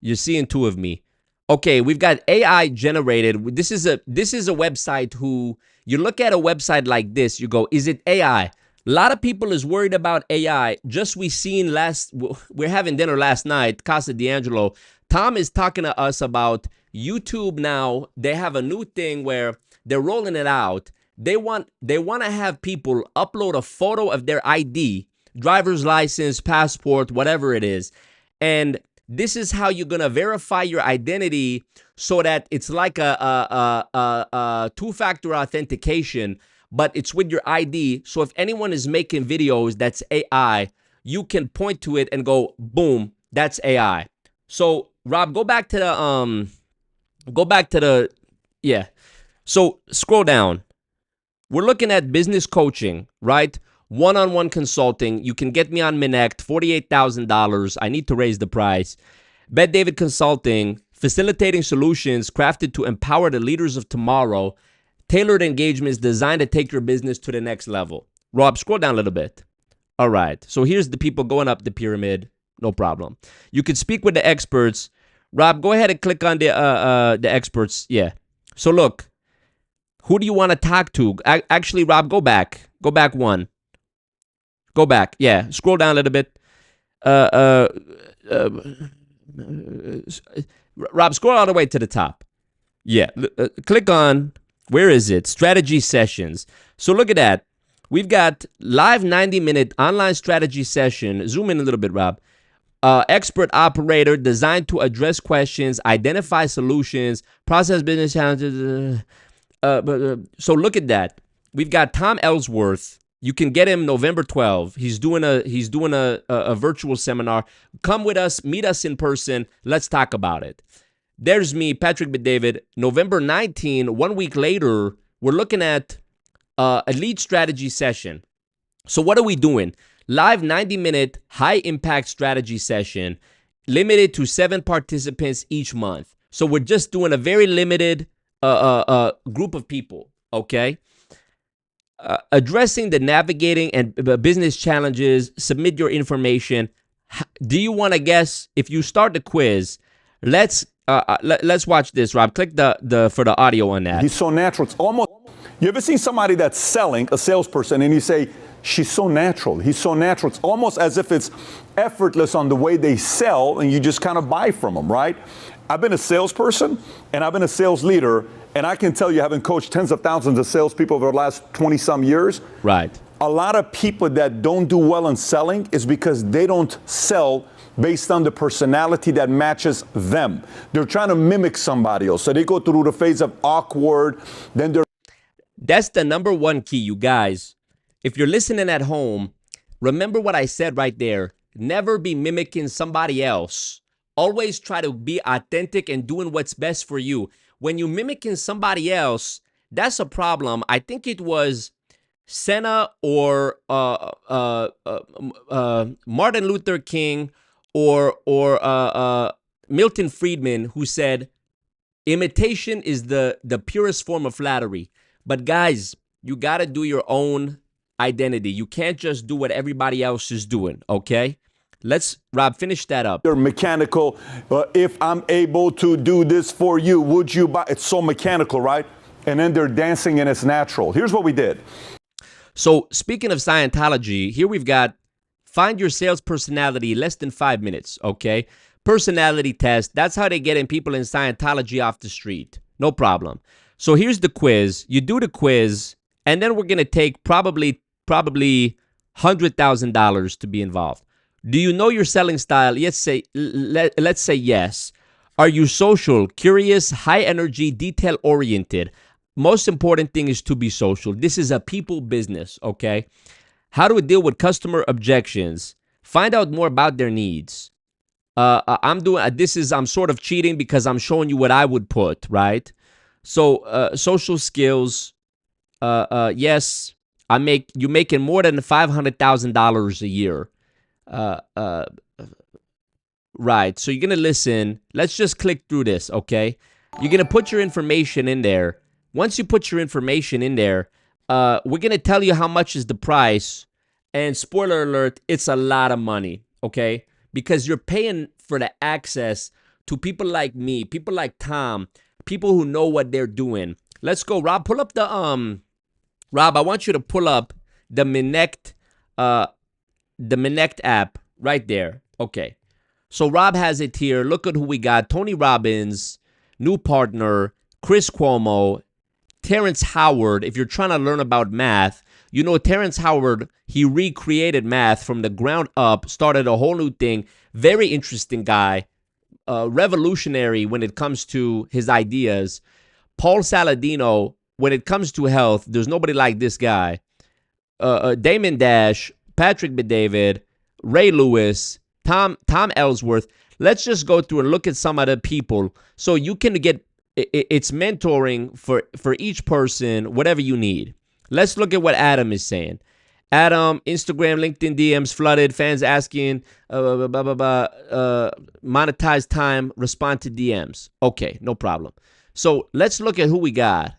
S1: You're seeing 2 of me. Okay, we've got AI generated. This is a website who, you look at a website like this, you go, is it AI? A lot of people is worried about AI. Just we're having dinner last night, Casa D'Angelo. Tom is talking to us about YouTube now. They have a new thing where they're rolling it out. They want to have people upload a photo of their ID, driver's license, passport, whatever it is. And this is how you're going to verify your identity so that it's like a two-factor authentication, but it's with your ID. So if anyone is making videos that's AI, you can point to it and go, boom, that's AI. So Rob, go back to the, yeah. So scroll down. We're looking at business coaching, right? One-on-one consulting. You can get me on Minect, $48,000. I need to raise the price. Bet David Consulting, facilitating solutions crafted to empower the leaders of tomorrow. Tailored engagements designed to take your business to the next level. Rob, scroll down a little bit. All right. So here's the people going up the pyramid. No problem. You can speak with the experts. Rob, go ahead and click on the experts. Yeah. So look, Who do you want to talk to? Actually, Rob, go back. Go back one. Go back. Yeah, scroll down a little bit. Rob, scroll all the way to the top. Yeah, click on, where is it? Strategy sessions. So look at that. We've got live 90-minute online strategy session. Zoom in a little bit, Rob. Expert operator designed to address questions, identify solutions, process business challenges. So look at that. We've got Tom Ellsworth. You can get him November 12th. He's doing a virtual seminar. Come with us, meet us in person. Let's talk about it. There's me, Patrick Bet-David. November 19, 1 week later, we're looking at a lead strategy session. So what are we doing? Live 90-minute high-impact strategy session, limited to 7 participants each month. So we're just doing a very limited group of people, okay? Addressing the navigating and business challenges. Submit your information. Do you want to guess? If you start the quiz, let's watch this, Rob. Click the for the audio on that.
S4: He's so natural. It's almost, you ever seen somebody that's selling, a salesperson, and you say, she's so natural. He's so natural. It's almost as if it's effortless on the way they sell, and you just kind of buy from them, right? I've been a salesperson, and I've been a sales leader, and I can tell you, having coached tens of thousands of salespeople over the last 20-some years,
S1: right?
S4: A lot of people that don't do well in selling is because they don't sell based on the personality that matches them. They're trying to mimic somebody else. So they go through the phase of awkward, then they're...
S1: That's the number one key, you guys. If you're listening at home, remember what I said right there. Never be mimicking somebody else. Always try to be authentic and doing what's best for you. When you're mimicking somebody else, that's a problem. I think it was Senna or Martin Luther King or Milton Friedman who said, imitation is the purest form of flattery. But guys, you got to do your own identity. You can't just do what everybody else is doing, okay? Let's, Rob, finish that up.
S4: They're mechanical. If I'm able to do this for you, would you buy? It's so mechanical, right? And then they're dancing and it's natural. Here's what we did.
S1: So speaking of Scientology, here we've got find your sales personality less than 5 minutes, okay? Personality test. That's how they get people in Scientology off the street. No problem. So here's the quiz. You do the quiz, and then we're going to take probably $100,000 to be involved. Do you know your selling style? Let's say yes. Are you social, curious, high energy, detail oriented? Most important thing is to be social. This is a people business, okay? How do we deal with customer objections? Find out more about their needs. I'm sort of cheating because I'm showing you what I would put, right? So social skills, yes, you making more than $500,000 a year. Right, so you're gonna listen. Let's just click through this, okay? You're gonna put your information in there. Once you put your information in there, we're gonna tell you how much is the price. And spoiler alert, it's a lot of money, okay? Because you're paying for the access to people like me, people like Tom, people who know what they're doing. Let's go, Rob. Pull up the Rob, I want you to pull up the Minect app right there. Okay. So Rob has it here. Look at who we got. Tony Robbins, new partner, Chris Cuomo, Terrence Howard. If you're trying to learn about math, you know Terrence Howard, he recreated math from the ground up, started a whole new thing. Very interesting guy. Revolutionary when it comes to his ideas. Paul Saladino, when it comes to health, there's nobody like this guy. Damon Dash, Patrick Bet-David, Ray Lewis, Tom Ellsworth. Let's just go through and look at some of the people so you can get, it's mentoring for each person, whatever you need. Let's look at what Adam is saying. Adam, Instagram, LinkedIn DMs flooded, fans asking, monetize time, respond to DMs. Okay, no problem. So let's look at who we got.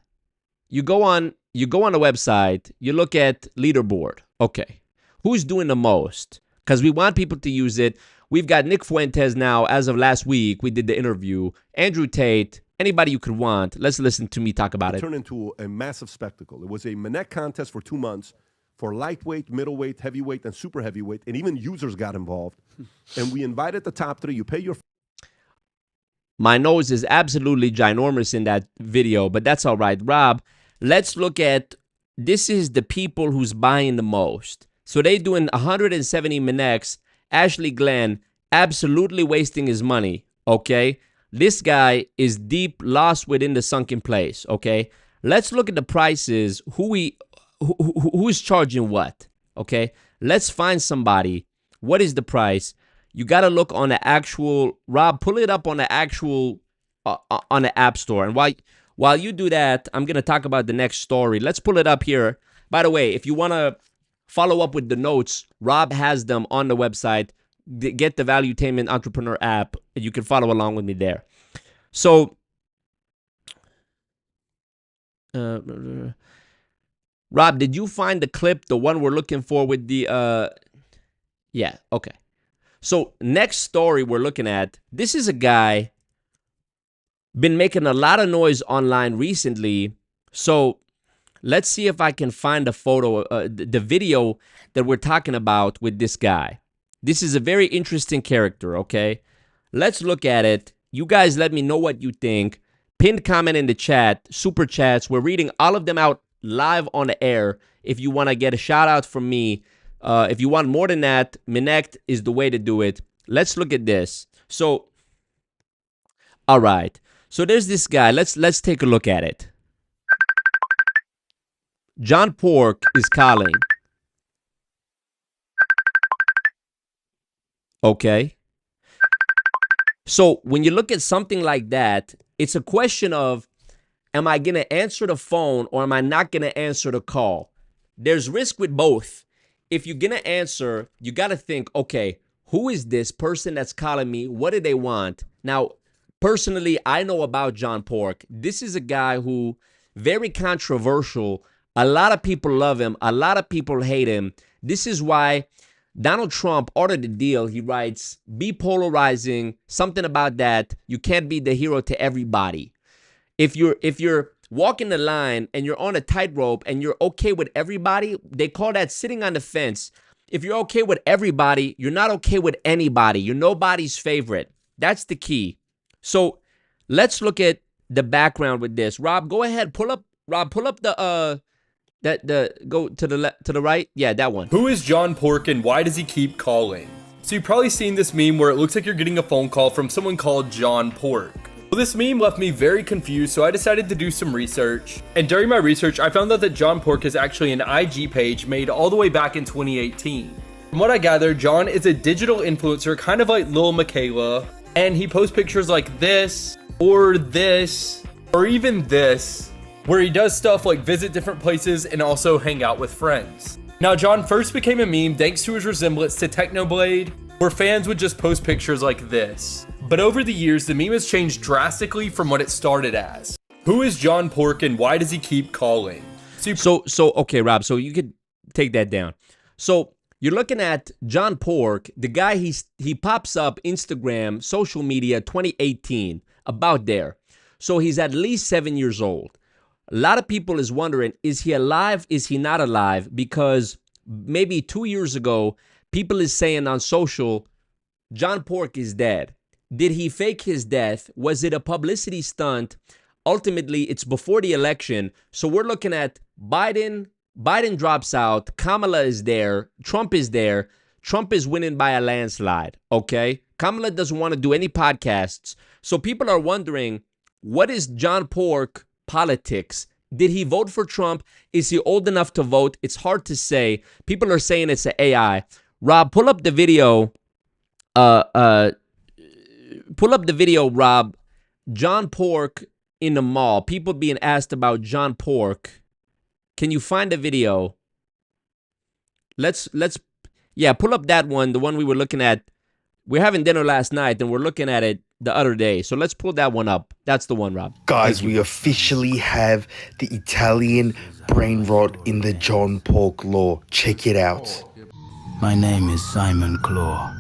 S1: You go on the website, you look at leaderboard. Okay, who's doing the most? Because we want people to use it. We've got Nick Fuentes now. As of last week, we did the interview. Andrew Tate, anybody you could want. Let's listen to me talk about it.
S4: Turned into a massive spectacle. It was a neck contest for 2 months for lightweight, middleweight, heavyweight, and super heavyweight, and even users got involved. And we invited the top 3. You pay your...
S1: My nose is absolutely ginormous in that video, but that's all right. Rob, let's look at, this is the people who's buying the most. So they doing 170 Minex. Ashley Glenn absolutely wasting his money, okay? This guy is deep lost within the sunken place, okay? Let's look at the prices, who is charging what, okay? Let's find somebody. What is the price? You got to look on the actual, Rob, pull it up on the actual, on the App Store. And while you do that, I'm going to talk about the next story. Let's pull it up here. By the way, if you want to follow up with the notes, Rob has them on the website. Get the Valuetainment Entrepreneur app. You can follow along with me there. So, Rob, did you find the clip, the one we're looking for with the, yeah, okay. So next story we're looking at, this is a guy been making a lot of noise online recently. So let's see if I can find a photo, the video that we're talking about with this guy. This is a very interesting character, okay? Let's look at it. You guys let me know what you think. Pinned comment in the chat, super chats. We're reading all of them out live on the air. If you want to get a shout out from me, if you want more than that, Minect is the way to do it. Let's look at this. So, all right. So there's this guy. Let's take a look at it. John Pork is calling. Okay. So when you look at something like that, it's a question of, am I going to answer the phone or am I not going to answer the call? There's risk with both. If you're going to answer, you got to think, okay, who is this person that's calling me? What do they want? Now, personally, I know about John Pork. This is a guy who, very controversial. A lot of people love him. A lot of people hate him. This is why Donald Trump ordered the deal. He writes, be polarizing, something about that. You can't be the hero to everybody. If you're walking the line and you're on a tightrope and you're okay with everybody, they call that sitting on the fence. If you're okay with everybody, you're not okay with anybody. You're nobody's favorite. That's the key. So let's look at the background with this. Rob, go ahead. Pull up the go to the right. Yeah, that one.
S6: Who is John Pork and why does he keep calling? So you've probably seen this meme where it looks like you're getting a phone call from someone called John Pork. Well, this meme left me very confused, so I decided to do some research. And during my research, I found out that John Pork is actually an IG page made all the way back in 2018. From what I gathered, John is a digital influencer, kind of like Lil Michaela, and he posts pictures like this, or even this, where he does stuff like visit different places and also hang out with friends. Now, John first became a meme thanks to his resemblance to Technoblade, where fans would just post pictures like this. But over the years, the meme has changed drastically from what it started as. Who is John Pork and why does he keep calling?
S1: So okay, Rob, so you could take that down. So you're looking at John Pork, the guy, he pops up Instagram, social media, 2018, about there. So he's at least 7 years old. A lot of people is wondering, is he alive? Is he not alive? Because maybe 2 years ago, people is saying on social, John Pork is dead. Did he fake his death? Was it a publicity stunt? Ultimately, it's before the election. So we're looking at Biden. Biden drops out. Kamala is there. Trump is there. Trump is winning by a landslide. Okay? Kamala doesn't want to do any podcasts. So people are wondering, what is John Pork politics? Did he vote for Trump? Is he old enough to vote? It's hard to say. People are saying it's an AI. Rob, pull up the video. Pull up the video, Rob. John Pork in the mall. People being asked about John Pork. Can you find the video? Yeah, pull up that one, the one we were looking at. We're having dinner last night and we're looking at it the other day. So let's pull that one up. That's the one, Rob.
S7: Guys, we officially have the Italian brain rot in the John Pork law. Check it out.
S8: My name is Simon Claw,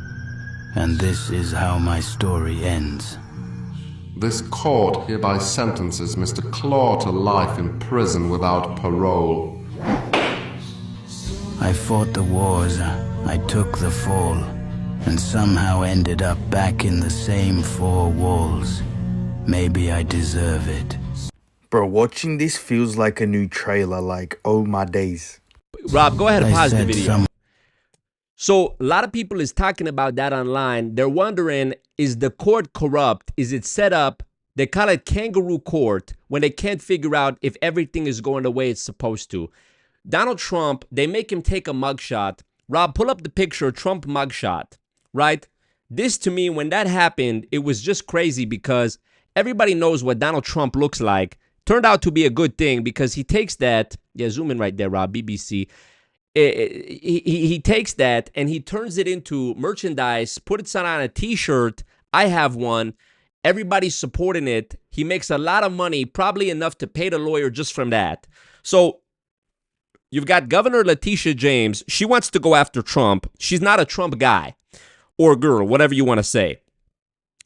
S8: and this is how my story ends.
S9: This court hereby sentences Mr. Claw to life in prison without parole.
S8: I fought the wars, I took the fall, and somehow ended up back in the same four walls. Maybe I deserve it.
S7: Bro, watching this feels like a new trailer, like, oh my days.
S1: Rob, go ahead and
S8: I
S1: pause the
S8: said
S1: video. So a lot of people is talking about that online. They're wondering, is the court corrupt? Is it set up? They call it kangaroo court when they can't figure out if everything is going the way it's supposed to. Donald Trump, they make him take a mugshot. Rob, pull up the picture, Trump mugshot, right? This to me, when that happened, it was just crazy because everybody knows what Donald Trump looks like. Turned out to be a good thing because he takes that, yeah, zoom in right there, Rob, BBC. He takes that and he turns it into merchandise, puts it on a t-shirt. I have one. Everybody's supporting it. He makes a lot of money, probably enough to pay the lawyer just from that. So you've got Governor Letitia James. She wants to go after Trump. She's not a Trump guy or girl, whatever you want to say.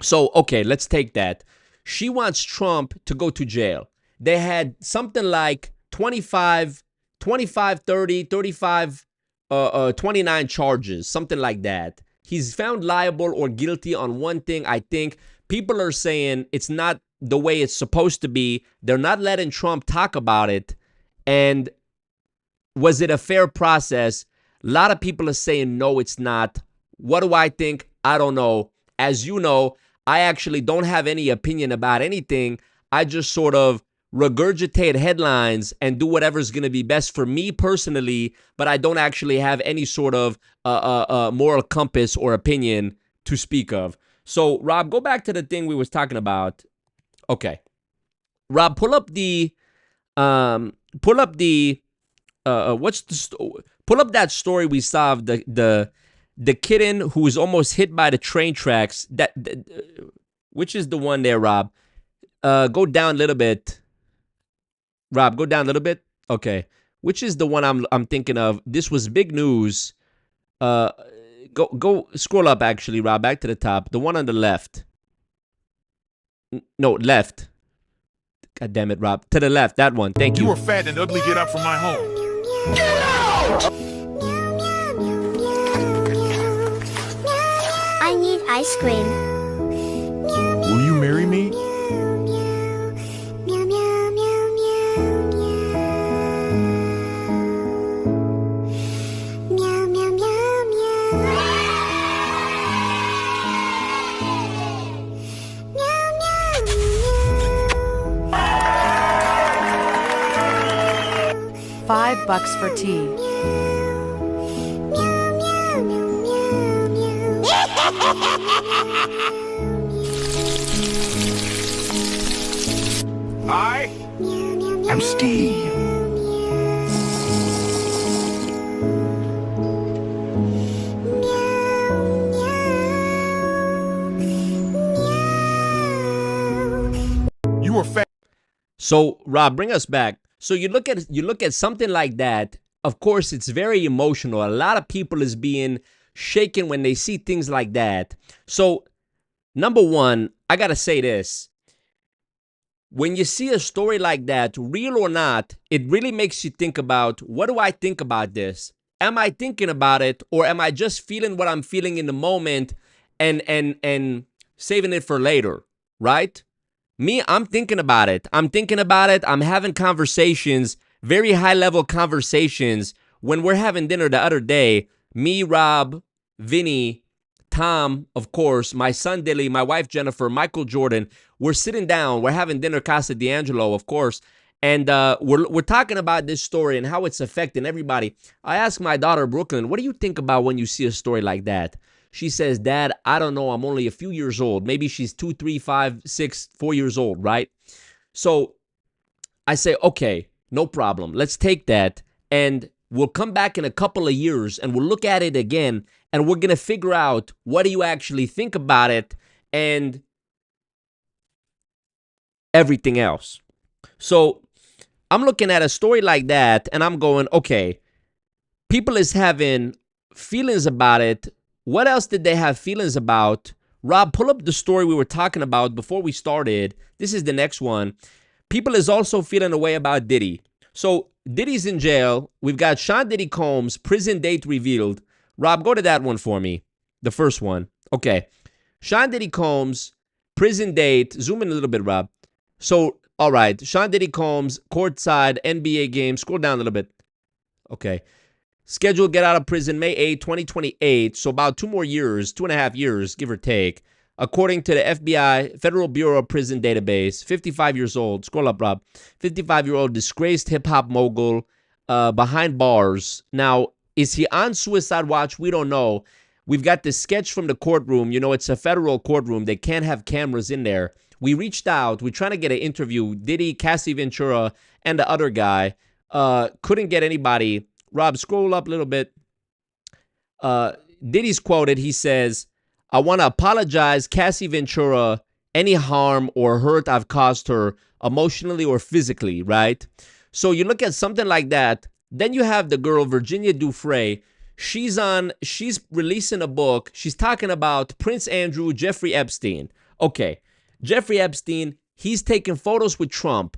S1: So, okay, let's take that. She wants Trump to go to jail. They had something like 25, 30, 35, 29 charges, something like that. He's found liable or guilty on one thing, I think. People are saying it's not the way it's supposed to be. They're not letting Trump talk about it. And was it a fair process? A lot of people are saying, no, it's not. What do I think? I don't know. As you know, I actually don't have any opinion about anything. I just sort of regurgitate headlines and do whatever's going to be best for me personally, but I don't actually have any sort of moral compass or opinion to speak of. So, Rob, go back to the thing we was talking about. Okay. Rob, pull up that story we saw of the kitten who was almost hit by the train tracks. Which is the one there, Rob? Go down a little bit. Rob, go down a little bit. Okay. Which is the one I'm thinking of? This was big news. Go scroll up actually, Rob, back to the top. The one on the left. No, left. God damn it, Rob. To the left, that one. Thank you.
S10: You are fat and ugly. Get up from my home. Get out!
S11: I need ice cream.
S10: Will you marry me?
S12: 5 bucks for tea.
S10: I'm Steve. You are fat.
S1: So, Rob, bring us back. So you look at something like that. Of course, it's very emotional. A lot of people is being shaken when they see things like that. So, number one, I gotta say this. When you see a story like that, real or not, it really makes you think about, what do I think about this? Am I thinking about it, or am I just feeling what I'm feeling in the moment and saving it for later, right? Me, I'm thinking about it. I'm having conversations, very high-level conversations. When we're having dinner the other day, me, Rob, Vinny, Tom, of course, my son Dilly, my wife Jennifer, Michael Jordan, we're sitting down. We're having dinner, Casa D'Angelo, of course, and we're talking about this story and how it's affecting everybody. I asked my daughter, Brooklyn, what do you think about when you see a story like that? She says, Dad, I don't know. I'm only a few years old. Maybe she's 2, 3, 5, 6, 4 years old, right? So I say, okay, no problem. Let's take that and we'll come back in a couple of years and we'll look at it again and we're going to figure out what do you actually think about it and everything else. So I'm looking at a story like that and I'm going, okay, people is having feelings about it. What else did they have feelings about? Rob, pull up the story we were talking about before we started. This is the next one. People is also feeling a way about Diddy. So Diddy's in jail. We've got Sean Diddy Combs, prison date revealed. Rob, go to that one for me. The first one. Okay. Sean Diddy Combs, prison date. Zoom in a little bit, Rob. So, all right. Sean Diddy Combs, courtside, NBA game. Scroll down a little bit. Okay. Scheduled get out of prison May 8, 2028. So about 2 more years, 2.5 years, give or take. According to the FBI, Federal Bureau of Prison Database, 55 years old. Scroll up, Rob. 55-year-old disgraced hip-hop mogul behind bars. Now, is he on suicide watch? We don't know. We've got the sketch from the courtroom. You know, it's a federal courtroom. They can't have cameras in there. We reached out. We're trying to get an interview. Diddy, Cassie Ventura, and the other guy. Couldn't get anybody. Rob, scroll up a little bit. Diddy's quoted. He says, I want to apologize, Cassie Ventura, any harm or hurt I've caused her emotionally or physically, right? So you look at something like that. Then you have the girl, Virginia Dufresne. She's releasing a book. She's talking about Prince Andrew, Jeffrey Epstein. Okay, Jeffrey Epstein, he's taking photos with Trump.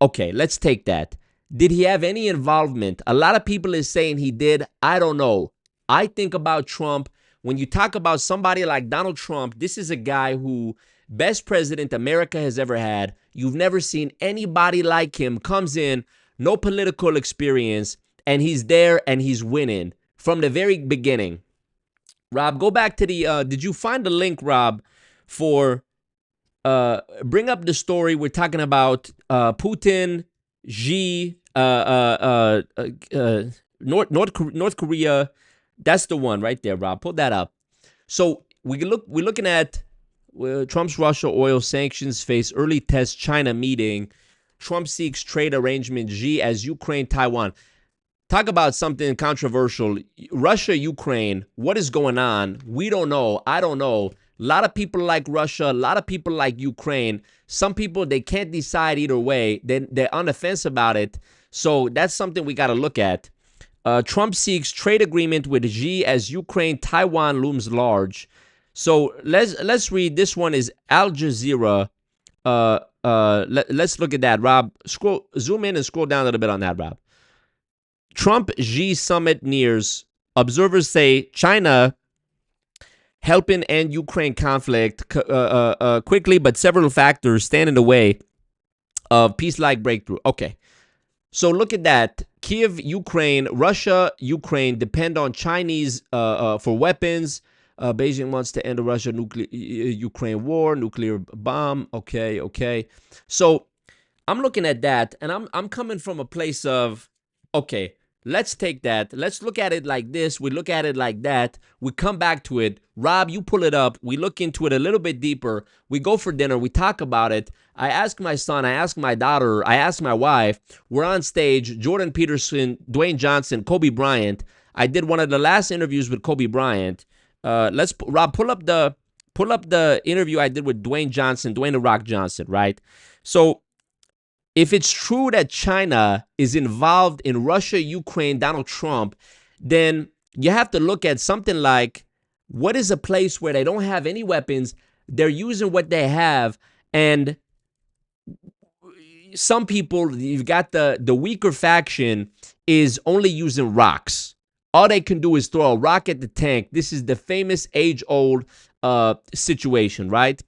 S1: Okay, let's take that. Did he have any involvement? A lot of people is saying he did. I don't know. I think about Trump. When you talk about somebody like Donald Trump, this is a guy who, best president America has ever had. You've never seen anybody like him. Comes in, no political experience, and he's there and he's winning from the very beginning. Rob, go back to the, did you find the link, Rob, for, bring up the story. We're talking about Putin, Xi, North Korea. That's the one right there, Rob. Pull that up. So we're looking at Trump's Russia oil sanctions face early test China meeting. Trump seeks trade arrangement Xi as Ukraine, Taiwan. Talk about something controversial. Russia, Ukraine. What is going on? We don't know. I don't know. A lot of people like Russia. A lot of people like Ukraine. Some people, they can't decide either way. They're on the fence about it. So that's something we got to look at. Trump seeks trade agreement with Xi as Ukraine, Taiwan looms large. So let's read. This one is Al Jazeera. Let's look at that, Rob. Zoom in and scroll down a little bit on that, Rob. Trump-Xi summit nears. Observers say China helping end Ukraine conflict quickly, but several factors stand in the way of peace-like breakthrough. Okay. So look at that. Kiev, Ukraine, Russia, Ukraine depend on Chinese for weapons. Beijing wants to end the Russia-Ukraine war, nuclear bomb. Okay. So I'm looking at that, and I'm coming from a place of, okay, let's take that. Let's look at it like this. We look at it like that. We come back to it. Rob, you pull it up. We look into it a little bit deeper. We go for dinner. We talk about it. I ask my son. I ask my daughter. I ask my wife. We're on stage. Jordan Peterson, Dwayne Johnson, Kobe Bryant. I did one of the last interviews with Kobe Bryant. Rob, pull up the interview I did with Dwayne Johnson, Dwayne The Rock Johnson, right? So if it's true that China is involved in Russia, Ukraine, Donald Trump, then you have to look at something like, what is a place where they don't have any weapons? They're using what they have, and some people, you've got the weaker faction is only using rocks. All they can do is throw a rock at the tank. This is the famous age-old situation, right?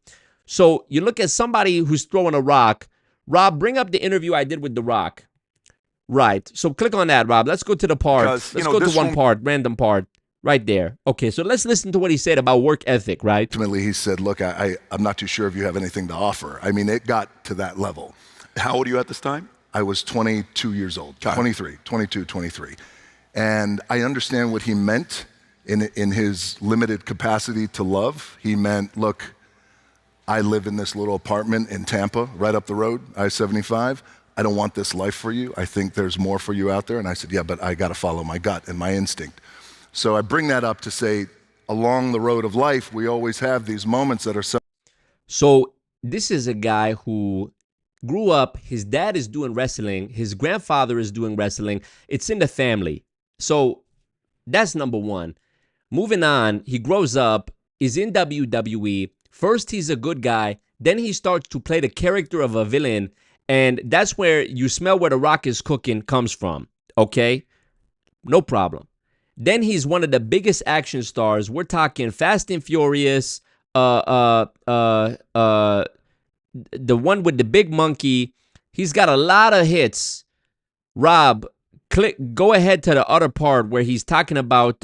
S1: So you look at somebody who's throwing a rock. Rob, bring up the interview I did with The Rock. Right. So click on that, Rob. Let's go to the part. Let's go to one part, random part. Right there. Okay, so let's listen to what he said about work ethic, right?
S11: Ultimately, he said, look, I'm not too sure if you have anything to offer. I mean, it got to that level.
S13: How old are you at this time?
S11: I was 22 years old, 23. And I understand what he meant in his limited capacity to love. He meant, look, I live in this little apartment in Tampa, right up the road, I-75. I don't want this life for you. I think there's more for you out there. And I said, yeah, but I got to follow my gut and my instinct. So I bring that up to say, along the road of life, we always have these moments that are so.
S1: So this is a guy who grew up. His dad is doing wrestling. His grandfather is doing wrestling. It's in the family. So that's number one. Moving on, he grows up. is in WWE. First, he's a good guy. Then he starts to play the character of a villain. And that's where you smell where the Rock is cooking comes from. Okay? No problem. Then he's one of the biggest action stars. We're talking Fast and Furious, the one with the big monkey. He's got a lot of hits. Rob, go ahead to the other part where he's talking about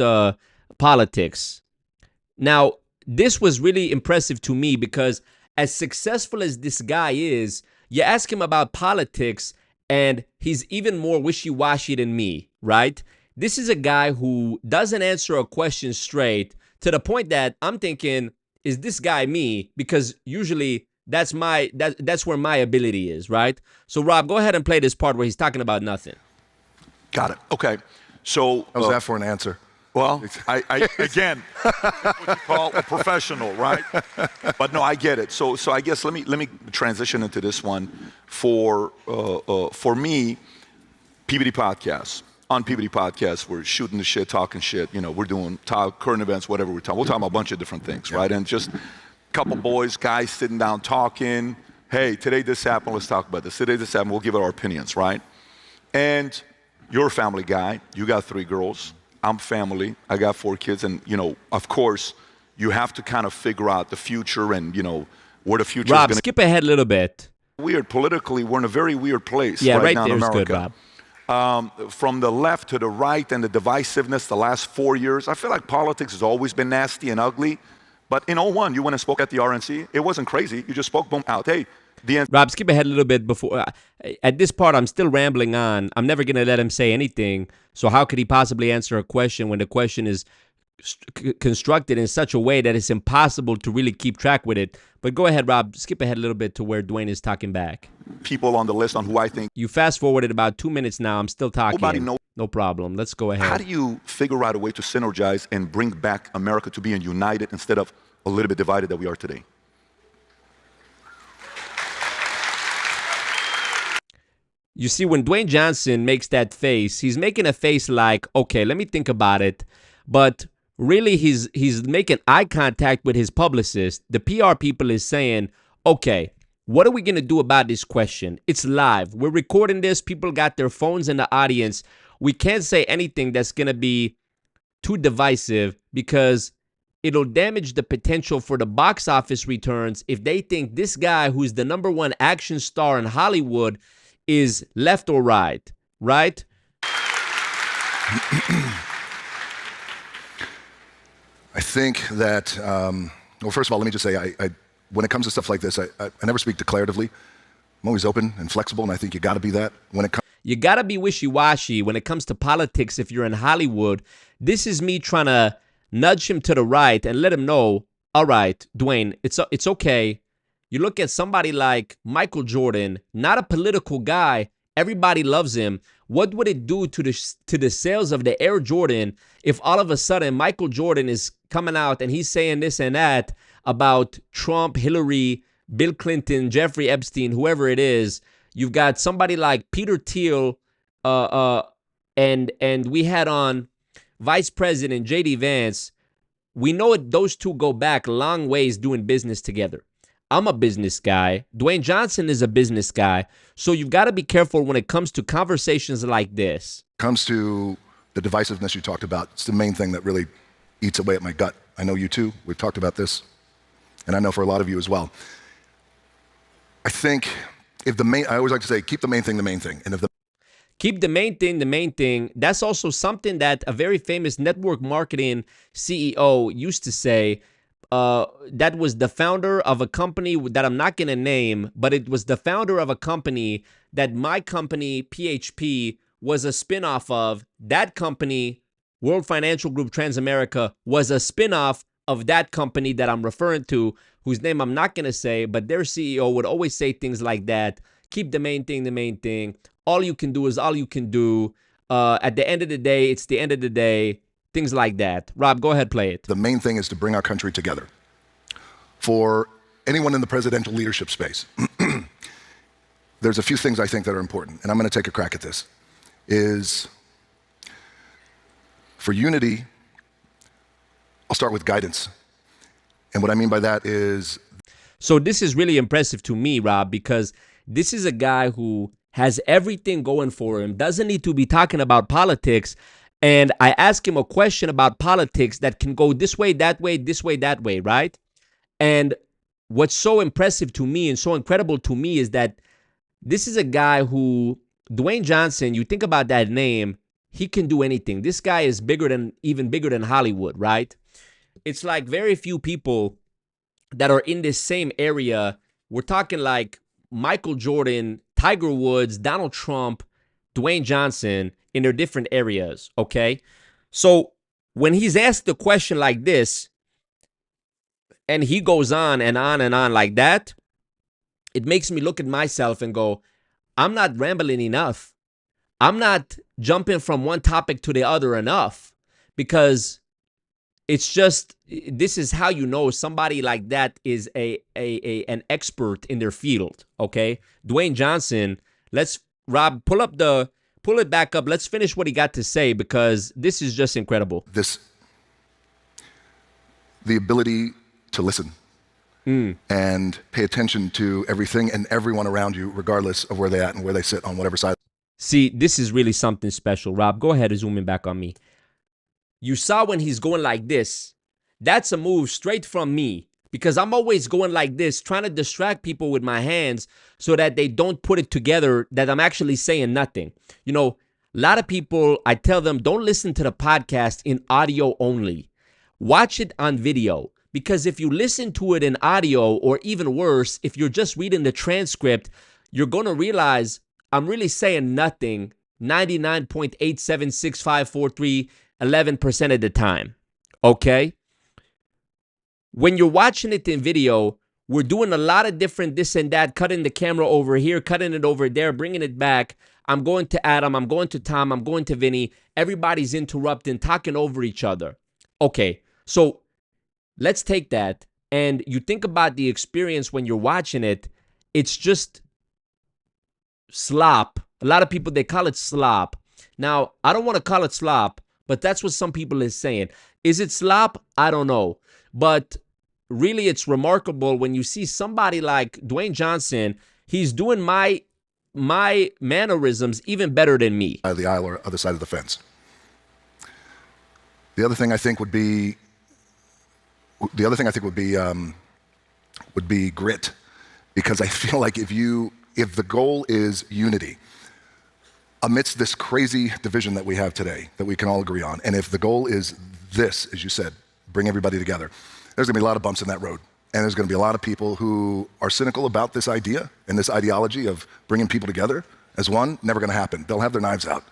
S1: politics. Now, this was really impressive to me because as successful as this guy is, you ask him about politics and he's even more wishy-washy than me, right? This is a guy who doesn't answer a question straight to the point that I'm thinking, is this guy me? Because usually that's where my ability is, right? So Rob, go ahead and play this part where he's talking about nothing.
S13: Got it. Okay. So
S11: how's that for an answer?
S13: Well, I again, what you call a professional, right? But no, I get it. So I guess let me transition into this one. For me, PBD podcasts. On PBD podcasts, we're shooting the shit, talking shit. You know, we're doing current events, whatever we're talking. We'll talk about a bunch of different things, right? And just a couple boys, guys sitting down talking. Hey, today this happened. Let's talk about this. Today this happened. We'll give our opinions, right? And you're a family guy. You got 3 girls. I'm family. I got 4 kids. And, you know, of course, you have to kind of figure out the future and, you know, where the future is going to...
S1: Rob, skip ahead a little bit.
S13: Weird. Politically, we're in a very weird place
S1: right
S13: now in
S1: there's
S13: America.
S1: Good, Rob.
S13: From the left to the right and the divisiveness the last 4 years, I feel like politics has always been nasty and ugly. But in 01, you went and spoke at the RNC. It wasn't crazy. You just spoke, boom, out. Hey,
S1: Rob, skip ahead a little bit before. At this part, I'm still rambling on. I'm never going to let him say anything. So how could he possibly answer a question when the question is constructed in such a way that it's impossible to really keep track with it? But go ahead, Rob. Skip ahead a little bit to where Dwayne is talking back.
S13: People on the list on who I think...
S1: You fast forwarded about 2 minutes now. I'm still talking.
S13: Nobody knows.
S1: No problem. Let's go ahead.
S13: How do you figure out a way to synergize and bring back America to being united instead of a little bit divided that we are today?
S1: You see, when Dwayne Johnson makes that face, he's making a face like, okay, let me think about it. But really, he's making eye contact with his publicist. The PR people is saying, okay, what are we going to do about this question? It's live. We're recording this. People got their phones in the audience. We can't say anything that's going to be too divisive because it'll damage the potential for the box office returns if they think this guy who's the #1 action star in Hollywood is left or right, right?
S11: I think that, well, first of all, let me just say, I when it comes to stuff like this, I never speak declaratively. I'm always open and flexible, and I think you got to be that.
S1: You got to be wishy-washy when it comes to politics if you're in Hollywood. This is me trying to nudge him to the right and let him know, all right, Dwayne, it's okay. You look at somebody like Michael Jordan, not a political guy. Everybody loves him. What would it do to the sales of the Air Jordan if all of a sudden Michael Jordan is coming out and he's saying this and that about Trump, Hillary, Bill Clinton, Jeffrey Epstein, whoever it is? You've got somebody like Peter Thiel, and we had on Vice President J.D. Vance. We know those two go back long ways doing business together. I'm a business guy. Dwayne Johnson is a business guy. So you've got to be careful when it comes to conversations like this.
S11: Comes to the divisiveness you talked about, it's the main thing that really eats away at my gut. I know you too. We've talked about this. And I know for a lot of you as well. I think I always like to say, keep the main thing the main thing. And if
S1: keep the main thing the main thing. That's also something that a very famous network marketing CEO used to say. That was the founder of a company that I'm not going to name, but it was the founder of a company that my company, PHP, was a spinoff of. That company, World Financial Group Transamerica, was a spinoff of that company that I'm referring to, whose name I'm not going to say, but their CEO would always say things like that. Keep the main thing the main thing. All you can do is all you can do. At the end of the day, it's the end of the day. Things like that. Rob, go ahead, play it.
S11: The main thing is to bring our country together. For anyone in the presidential leadership space, there's a few things I think that are important, and I'm going to take a crack at this. Is for unity, I'll start with guidance. And what I mean by that is...
S1: So this is really impressive to me, Rob, because this is a guy who has everything going for him, doesn't need to be talking about politics. And I ask him a question about politics that can go this way, that way, this way, that way, right? And what's so impressive to me and so incredible to me is that this is a guy who, Dwayne Johnson, you think about that name, he can do anything. This guy is even bigger than Hollywood, right? It's like very few people that are in this same area. We're talking like Michael Jordan, Tiger Woods, Donald Trump, Dwayne Johnson in their different areas, okay? So when he's asked a question like this, and he goes on and on and on like that, it makes me look at myself and go, I'm not rambling enough. I'm not jumping from one topic to the other enough, because it's just, this is how you know somebody like that is an expert in their field, okay? Dwayne Johnson, Rob, pull it back up. Let's finish what he got to say, because this is just incredible.
S11: The ability to listen and pay attention to everything and everyone around you, regardless of where they're at and where they sit on whatever side.
S1: See, this is really something special. Rob, go ahead and zoom in back on me. You saw when he's going like this. That's a move straight from me, because I'm always going like this, trying to distract people with my hands so that they don't put it together that I'm actually saying nothing. You know, a lot of people, I tell them, don't listen to the podcast in audio only. Watch it on video, because if you listen to it in audio, or even worse, if you're just reading the transcript, you're going to realize I'm really saying nothing 99.87654311% of the time, okay? When you're watching it in video, we're doing a lot of different this and that, cutting the camera over here, cutting it over there, bringing it back. I'm going to Adam, I'm going to Tom, I'm going to Vinny. Everybody's interrupting, talking over each other. Okay, so let's take that, and you think about the experience when you're watching it. It's just slop. A lot of people, they call it slop. Now, I don't want to call it slop, but that's what some people is saying. Is it slop? I don't know. But really, it's remarkable when you see somebody like Dwayne Johnson. He's doing my mannerisms even better than me.
S11: Side of the aisle or other side of the fence. The other thing I think would be grit, because I feel like if the goal is unity amidst this crazy division that we have today, that we can all agree on, and if the goal is this, as you said, bring everybody together, there's going to be a lot of bumps in that road. And there's going to be a lot of people who are cynical about this idea and this ideology of bringing people together as one. Never going to happen. They'll have their knives out.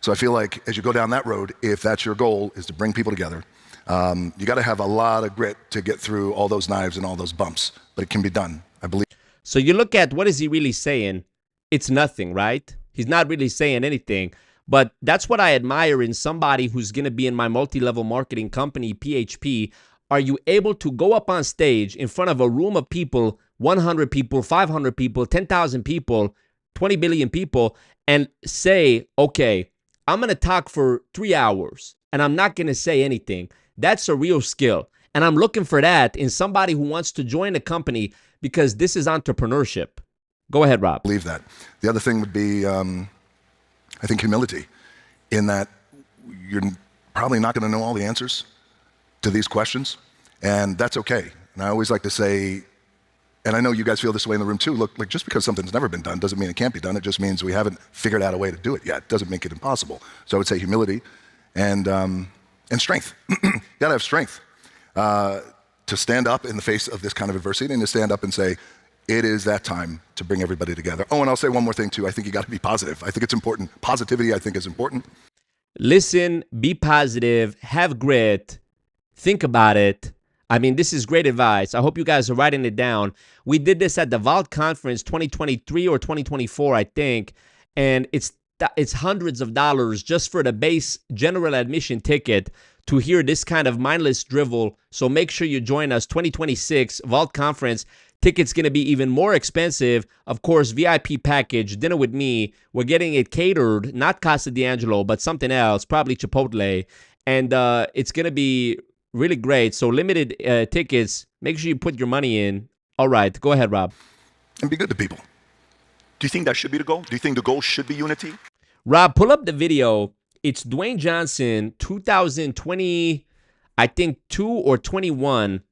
S11: So I feel like as you go down that road, if that's your goal, is to bring people together, you got to have a lot of grit to get through all those knives and all those bumps. But it can be done, I believe.
S1: So you look at, what is he really saying? It's nothing, right? He's not really saying anything. But that's what I admire in somebody who's going to be in my multi-level marketing company, PHP. Are you able to go up on stage in front of a room of people, 100 people, 500 people, 10,000 people, 20 billion people, and say, okay, I'm going to talk for 3 hours and I'm not going to say anything? That's a real skill. And I'm looking for that in somebody who wants to join a company, because this is entrepreneurship. Go ahead, Rob.
S11: I believe that. The other thing would be, I think, humility, in that you're probably not going to know all the answers to these questions, and that's okay. And I always like to say, and I know you guys feel this way in the room too, look, like, just because something's never been done doesn't mean it can't be done. It just means we haven't figured out a way to do it yet. It doesn't make it impossible. So I would say humility and strength. You gotta have strength to stand up in the face of this kind of adversity, and to stand up and say, it is that time to bring everybody together. Oh, and I'll say one more thing too. I think you gotta be positive. I think it's important. Positivity, I think, is important.
S1: Listen, be positive, have grit, think about it. I mean, this is great advice. I hope you guys are writing it down. We did this at the Vault Conference 2023 or 2024, I think, and it's hundreds of dollars just for the base general admission ticket to hear this kind of mindless drivel. So make sure you join us. 2026 Vault Conference. Tickets going to be even more expensive. Of course, VIP package, dinner with me. We're getting it catered, not Casa D'Angelo, but something else, probably Chipotle. And it's going to be really great. So limited tickets. Make sure you put your money in. All right, go ahead, Rob.
S11: And be good to people. Do you think that should be the goal? Do you think the goal should be unity?
S1: Rob, pull up the video. It's Dwayne Johnson, 2020, I think 2 or 21.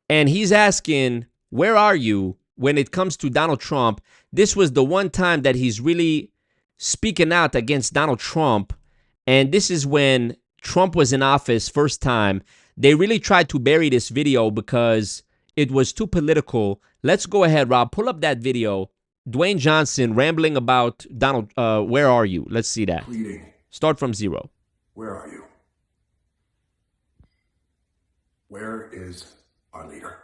S1: And he's asking, where are you when it comes to Donald Trump? This was the one time that he's really speaking out against Donald Trump. And this is when Trump was in office first time. They really tried to bury this video because it was too political. Let's go ahead, Rob. Pull up that video. Dwayne Johnson rambling about Donald. Where are you? Let's see that.
S14: Pleading.
S1: Start from 0.
S14: Where are you? Where is our leader?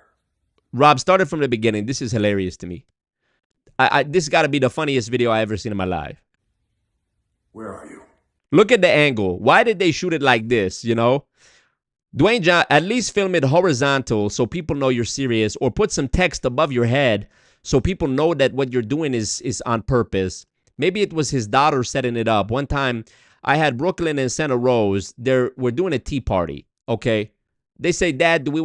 S1: Rob, started from the beginning. This is hilarious to me. This got to be the funniest video I ever seen in my life.
S14: Where are you?
S1: Look at the angle. Why did they shoot it like this, you know? Dwayne Johnson, at least film it horizontal so people know you're serious, or put some text above your head so people know that what you're doing is on purpose. Maybe it was his daughter setting it up. One time, I had Brooklyn and Santa Rose. We're doing a tea party, okay? They say, Daddy, do you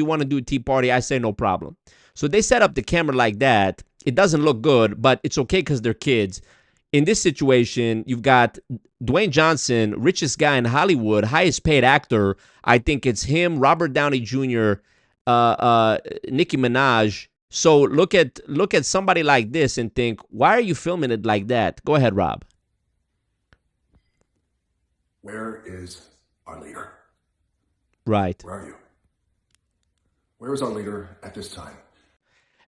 S1: want to do a tea party? I say, no problem. So they set up the camera like that. It doesn't look good, but it's okay because they're kids. In this situation, you've got Dwayne Johnson, richest guy in Hollywood, highest paid actor. I think it's him, Robert Downey Jr., Nicki Minaj. So look at somebody like this and think, why are you filming it like that? Go ahead, Rob.
S14: Where is our leader?
S1: Right.
S14: Where are you? Where is our leader at this time?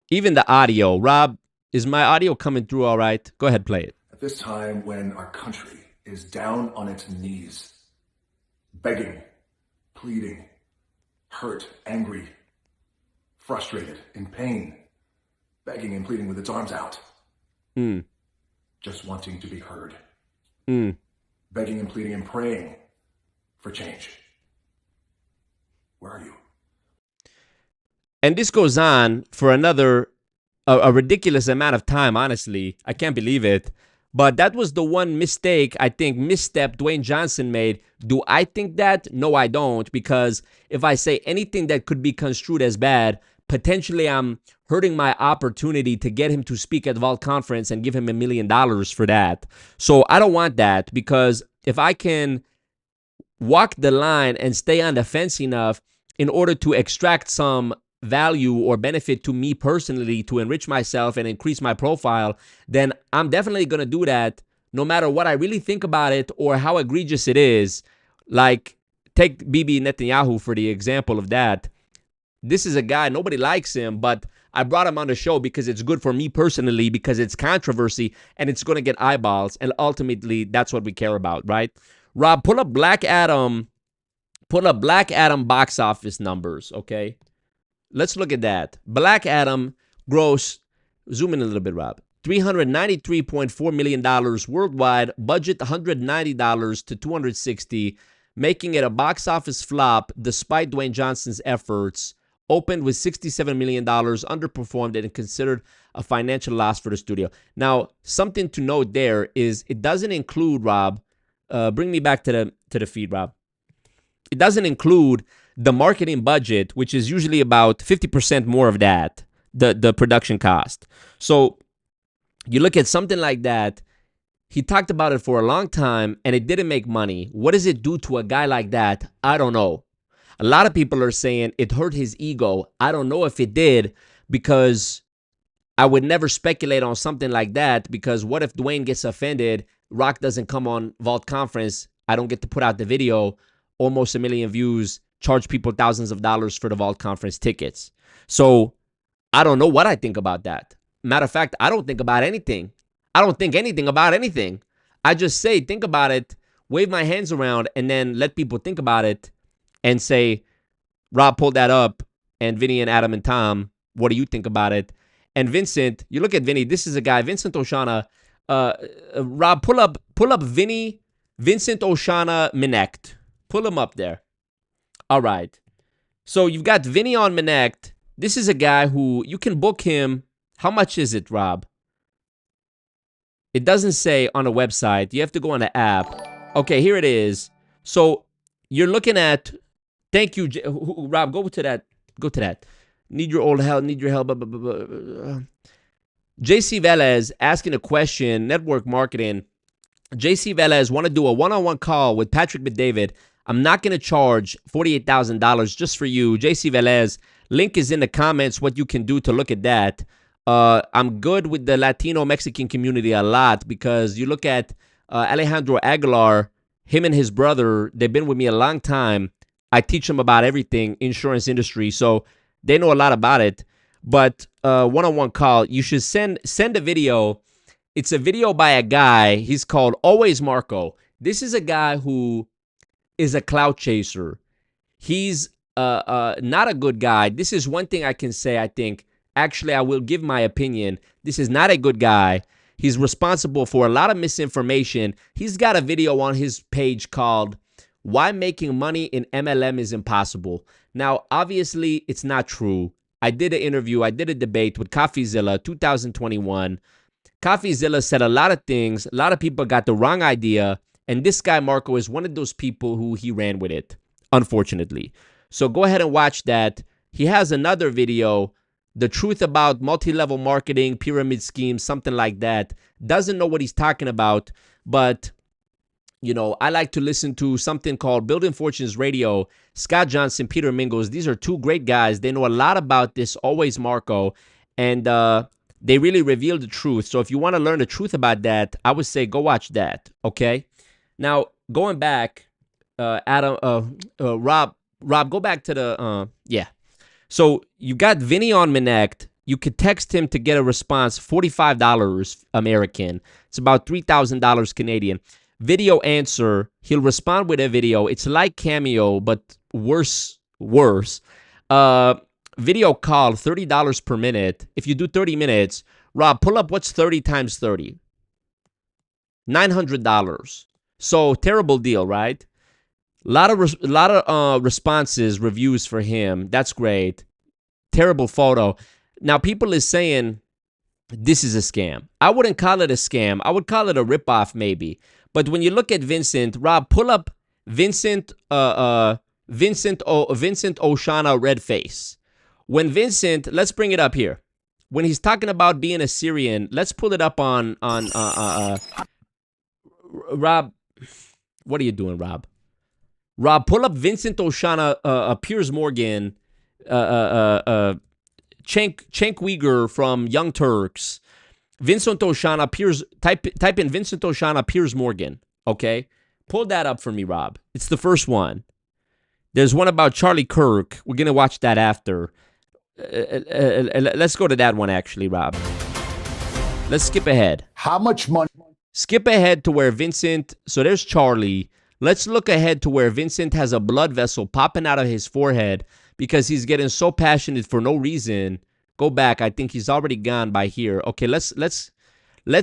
S1: Even the audio. Rob, is my audio coming through all right? Go ahead, play it.
S14: At this time when our country is down on its knees, begging, pleading, hurt, angry, frustrated, in pain, begging and pleading with its arms out, just wanting to be heard, begging and pleading and praying for change. Where are you?
S1: And this goes on for another a ridiculous amount of time, honestly. I can't believe it. But that was the one mistake, I think, misstep Dwayne Johnson made. Do I think that? No, I don't. Because if I say anything that could be construed as bad, potentially I'm hurting my opportunity to get him to speak at the Vault Conference and give him $1 million for that. So I don't want that, because if I can walk the line and stay on the fence enough in order to extract some value or benefit to me personally to enrich myself and increase my profile, then I'm definitely going to do that no matter what I really think about it or how egregious it is. Like, take Bibi Netanyahu for the example of that. This is a guy, nobody likes him, but I brought him on the show because it's good for me personally, because it's controversy and it's going to get eyeballs, and ultimately that's what we care about, right? Rob, pull up Black Adam box office numbers, okay? Let's look at that. Black Adam gross, zoom in a little bit, Rob. $393.4 million worldwide, budget $190 to $260, making it a box office flop despite Dwayne Johnson's efforts. Opened with $67 million, underperformed, and considered a financial loss for the studio. Now, something to note there is it doesn't include, Rob, bring me back to the feed, Rob. It doesn't include the marketing budget, which is usually about 50% more of that, the production cost. So you look at something like that, he talked about it for a long time and it didn't make money. What does it do to a guy like that? I don't know. A lot of people are saying it hurt his ego. I don't know if it did, because I would never speculate on something like that, because what if Dwayne gets offended, Rock doesn't come on Vault Conference, I don't get to put out the video, almost 1 million views, charge people thousands of dollars for the Vault Conference tickets. So I don't know what I think about that. Matter of fact, I don't think about anything. I don't think anything about anything. I just say, think about it, wave my hands around, and then let people think about it and say, Rob, pull that up, and Vinny and Adam and Tom, what do you think about it? And Vincent, you look at Vinny, this is a guy, Vincent Oshana. Rob, pull up Vincent Oshana Minect. Pull him up there. All right. So you've got Vinny on Minect. This is a guy who you can book him. How much is it, Rob? It doesn't say on a website. You have to go on the app. Okay, here it is. So you're looking at Thank you, Rob. Go to that. Go to that. Need your old help. Need your help. JC Velez asking a question. Network marketing. JC Velez want to do a one-on-one call with Patrick Bet-David. I'm not going to charge $48,000 just for you. JC Velez, link is in the comments what you can do to look at that. I'm good with the Latino-Mexican community a lot because you look at Alejandro Aguilar, him and his brother, they've been with me a long time. I teach them about everything insurance industry, so they know a lot about it. But one-on-one call, you should send a video. It's a video by a guy. He's called Always Marco. This is a guy who is a clout chaser. He's not a good guy. This is one thing I can say, I think. Actually, I will give my opinion. This is not a good guy. He's responsible for a lot of misinformation. He's got a video on his page called Why Making Money in MLM is Impossible. Now, obviously, it's not true. I did an interview. I did a debate with CoffeeZilla 2021. CoffeeZilla said a lot of things. A lot of people got the wrong idea. And this guy, Marco, is one of those people who he ran with it, unfortunately. So go ahead and watch that. He has another video, The Truth About Multi-Level Marketing, Pyramid Schemes, something like that. Doesn't know what he's talking about, but, you know, I like to listen to something called Building Fortunes Radio. Scott Johnson, Peter Mingles, these are two great guys. They know a lot about this, Always Marco, and they really reveal the truth. So if you want to learn the truth about that, I would say go watch that, okay? Now, going back, Rob, go back to the, yeah. So you got Vinny on Minect. You could text him to get a response, $45 American. It's about $3,000 Canadian. Video answer, he'll respond with a video. It's like Cameo, but worse. Video call, $30 per minute. If you do 30 minutes, Rob, pull up what's 30 times 30. $900. So terrible deal, right? A lot of responses, reviews for him. That's great. Terrible photo. Now, people is saying this is a scam. I wouldn't call it a scam. I would call it a ripoff maybe. But when you look at Vincent, Rob, pull up Vincent Oshana red face. When Vincent, let's bring it up here. When he's talking about being a Syrian, let's pull it up on Rob. What are you doing, Rob? Rob, pull up Vincent Oshana, Piers Morgan, Cenk Uyghur from Young Turks. Vincent Oshana, Piers, type in Vincent Oshana, Piers Morgan, okay? Pull that up for me, Rob. It's the first one. There's one about Charlie Kirk. We're going to watch that after. Let's go to that one, actually, Rob. Let's skip ahead.
S15: How much money?
S1: Skip ahead to where Vincent, so there's Charlie. Let's look ahead to where Vincent has a blood vessel popping out of his forehead because he's getting so passionate for no reason. Go back. I think he's already gone by here. Okay, let's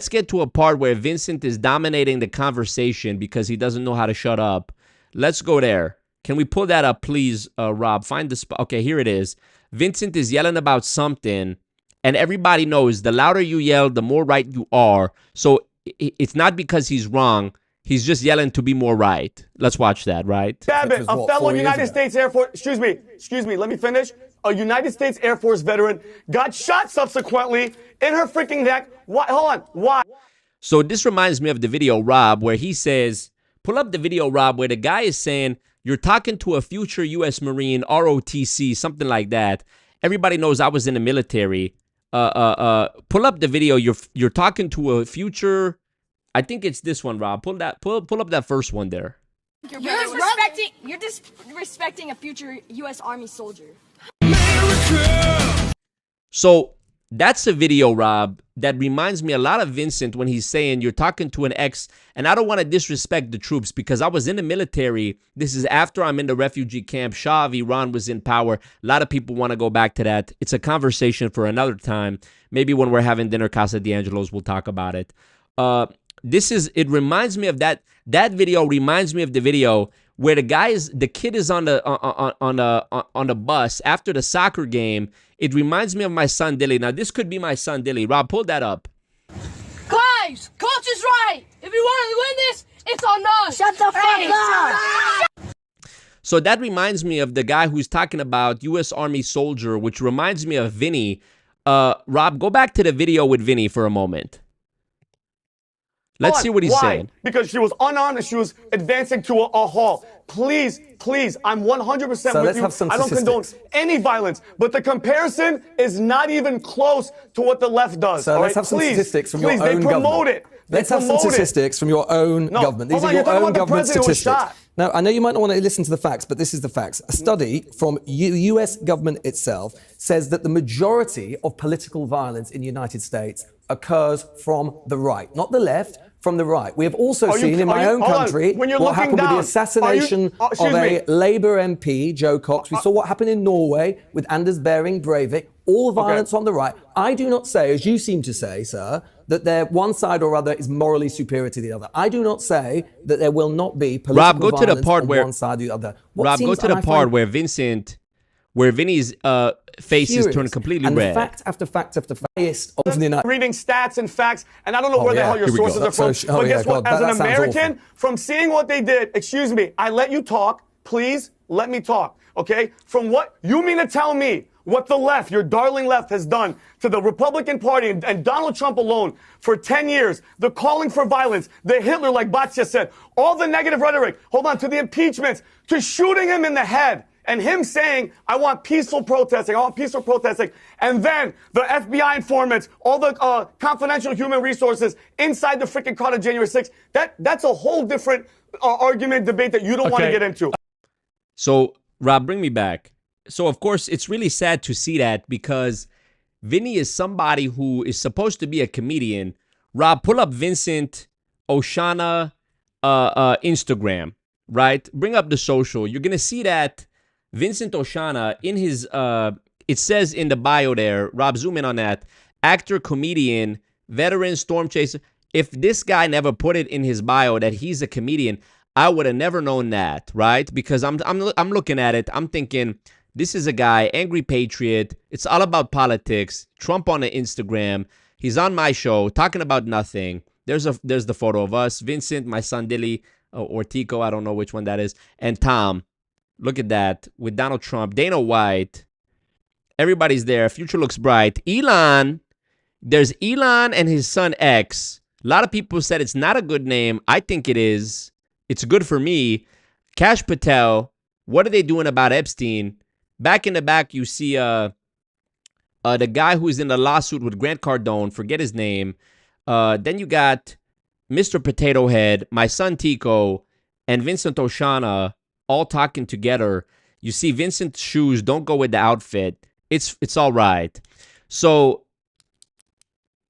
S1: get to a part where Vincent is dominating the conversation because he doesn't know how to shut up. Let's go there. Can we pull that up, please, Rob? Find the spot. Okay, here it is. Vincent is yelling about something, and everybody knows the louder you yell, the more right you are. So it's not because he's wrong. He's just yelling to be more right. Let's watch that, right?
S16: Babbitt, a fellow United States Air Force, excuse me, let me finish. A United States Air Force veteran got shot subsequently in her freaking neck. Why? Hold on. Why?
S1: So this reminds me of the video, Rob, where he says, pull up the video, Rob, where the guy is saying, you're talking to a future U.S. Marine, ROTC, something like that. Everybody knows I was in the military. Pull up the video. You're talking to a future, I think it's this one, Rob. Pull up that first one there.
S17: You're disrespecting a future U.S. Army soldier.
S1: So that's a video, Rob, that reminds me a lot of Vincent when he's saying you're talking to an ex, and I don't want to disrespect the troops because I was in the military. This is after I'm in the refugee camp. Shah of Iran was in power. A lot of people want to go back to that. It's a conversation for another time. Maybe when we're having dinner, Casa D'Angelo's, we'll talk about it. It reminds me of that video reminds me of the video where the kid is on the bus after the soccer game. It reminds me of my son Dilly. Now this could be my son Dilly. Rob, pull that up.
S17: Guys, coach is right. If you want to win this, it's on us. Shut the fuck up.
S1: So that reminds me of the guy who's talking about U.S. Army soldier, which reminds me of Vinny. Rob, go back to the video with Vinny for a moment. Let's see what he's saying.
S16: Because she was unarmed and she was advancing to a hall. Please, please, I'm 100% with you. I don't condone any violence, but the comparison is not even close to what the left does.
S15: So let's have some statistics from your own
S16: they promote
S15: government.
S16: it.
S15: Let's have some statistics from your own government. These are your own government statistics. Now, I know you might not want to listen to the facts, but this is the facts. A study from US government itself says that the majority of political violence in the United States occurs from the right, not the left, from the right. We have also seen in my own country what happened with the assassination of a Labour MP, Joe Cox. We saw what happened in Norway with Anders Behring Breivik. All violence on the right. I do not say, as you seem to say, sir, that one side or other is morally superior to the other. I do not say that there will not be political violence on one side or the other.
S1: Rob, go to the part where Vinny's face is turned completely red.
S16: And
S15: fact after fact after fact of the
S16: reading stats and facts, and I don't know where the hell your sources are from. But guess what? As an American, from seeing what they did, excuse me, I let you talk. Please let me talk. Okay? From what you mean to tell me what the left, your darling left, has done to the Republican Party and Donald Trump alone for 10 years, the calling for violence, the Hitler, like Batya said, all the negative rhetoric, hold on, to the impeachments, to shooting him in the head, and him saying, I want peaceful protesting, and then the FBI informants, all the confidential human resources inside the freaking crowd of January 6th, that's a whole different argument, debate that you don't want to get into.
S1: So, Rob, bring me back. So, of course, it's really sad to see that because Vinny is somebody who is supposed to be a comedian. Rob, pull up Vincent Oshana Instagram, right? Bring up the social. You're going to see that Vincent Oshana, in his, it says in the bio there, Rob, zoom in on that, actor, comedian, veteran, storm chaser. If this guy never put it in his bio that he's a comedian, I would have never known that, right? Because I'm looking at it, I'm thinking, this is a guy, angry patriot. It's all about politics. Trump on the Instagram. He's on my show talking about nothing. There's the photo of us, Vincent, my son Dilly, or Tico, I don't know which one that is, and Tom. Look at that with Donald Trump, Dana White. Everybody's there. Future looks bright. Elon. There's Elon and his son X. A lot of people said it's not a good name. I think it is. It's good for me. Kash Patel. What are they doing about Epstein? Back in the back, you see the guy who's in the lawsuit with Grant Cardone. Forget his name. Then you got Mr. Potato Head, my son Tico, and Vincent Oshana all talking together. You see Vincent's shoes don't go with the outfit. It's all right. So,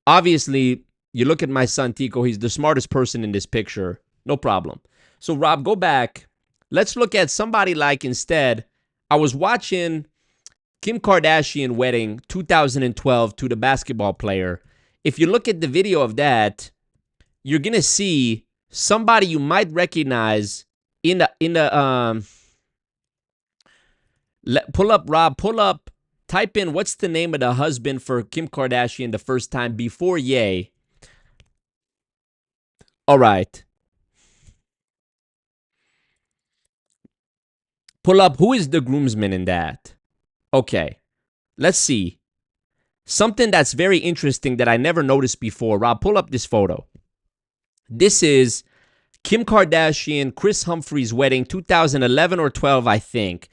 S1: obviously, you look at my son Tico. He's the smartest person in this picture. No problem. So, Rob, go back. Let's look at somebody like instead. I was watching Kim Kardashian wedding 2012 to the basketball player. If you look at the video of that, you're going to see somebody you might recognize in the pull up, Rob, pull up, type in what's the name of the husband for Kim Kardashian the first time before Ye. All right. Pull up, who is the groomsman in that? Okay, let's see. Something that's very interesting that I never noticed before. Rob, pull up this photo. This is Kim Kardashian, Chris Humphries' wedding, 2011 or 12, I think.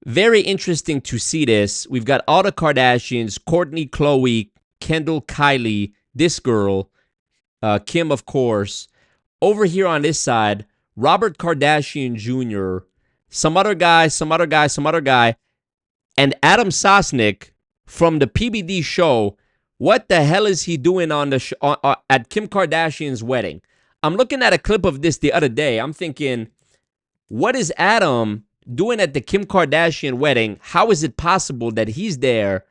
S1: Very interesting to see this. We've got all the Kardashians, Kourtney, Khloe, Kendall, Kylie, this girl, Kim, of course. Over here on this side, Robert Kardashian Jr., some other guy, and Adam Sosnick from the PBD show. What the hell is he doing on the at Kim Kardashian's wedding? I'm looking at a clip of this the other day. I'm thinking, what is Adam doing at the Kim Kardashian wedding? How is it possible that he's there?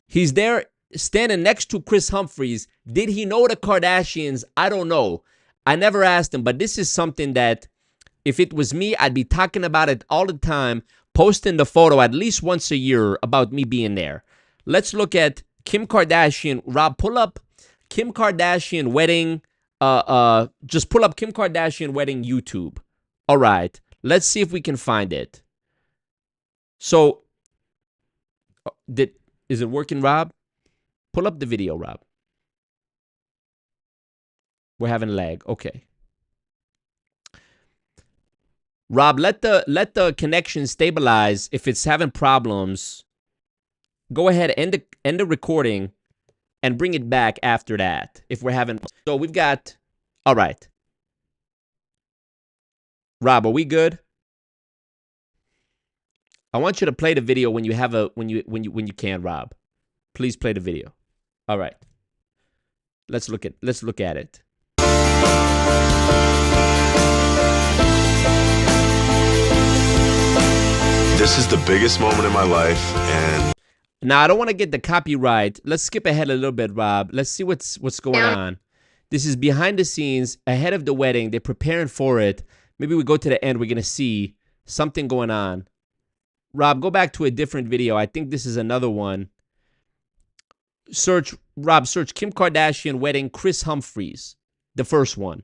S1: He's there standing next to Chris Humphries. Did he know the Kardashians? I don't know. I never asked him, but this is something that if it was me, I'd be talking about it all the time, posting the photo at least once a year about me being there. Let's look at Kim Kardashian. Rob, pull up Kim Kardashian wedding. Just pull up Kim Kardashian wedding YouTube. All right. Let's see if we can find it. So, is it working, Rob? Pull up the video, Rob. We're having lag. Okay. Rob, let the connection stabilize. If it's having problems, go ahead, end the recording and bring it back after that. If we're having, so we've got, all right. Rob, are we good? I want you to play the video when you have when you can, Rob. Please play the video. All right. Let's look at it.
S18: This is the biggest moment in my life, and
S1: now I don't want to get the copyright. Let's skip ahead a little bit, Rob. Let's see what's going on. This is behind the scenes, ahead of the wedding. They're preparing for it. Maybe we go to the end. We're gonna see something going on. Rob, go back to a different video. I think this is another one. Search Kim Kardashian wedding, Chris Humphries, the first one.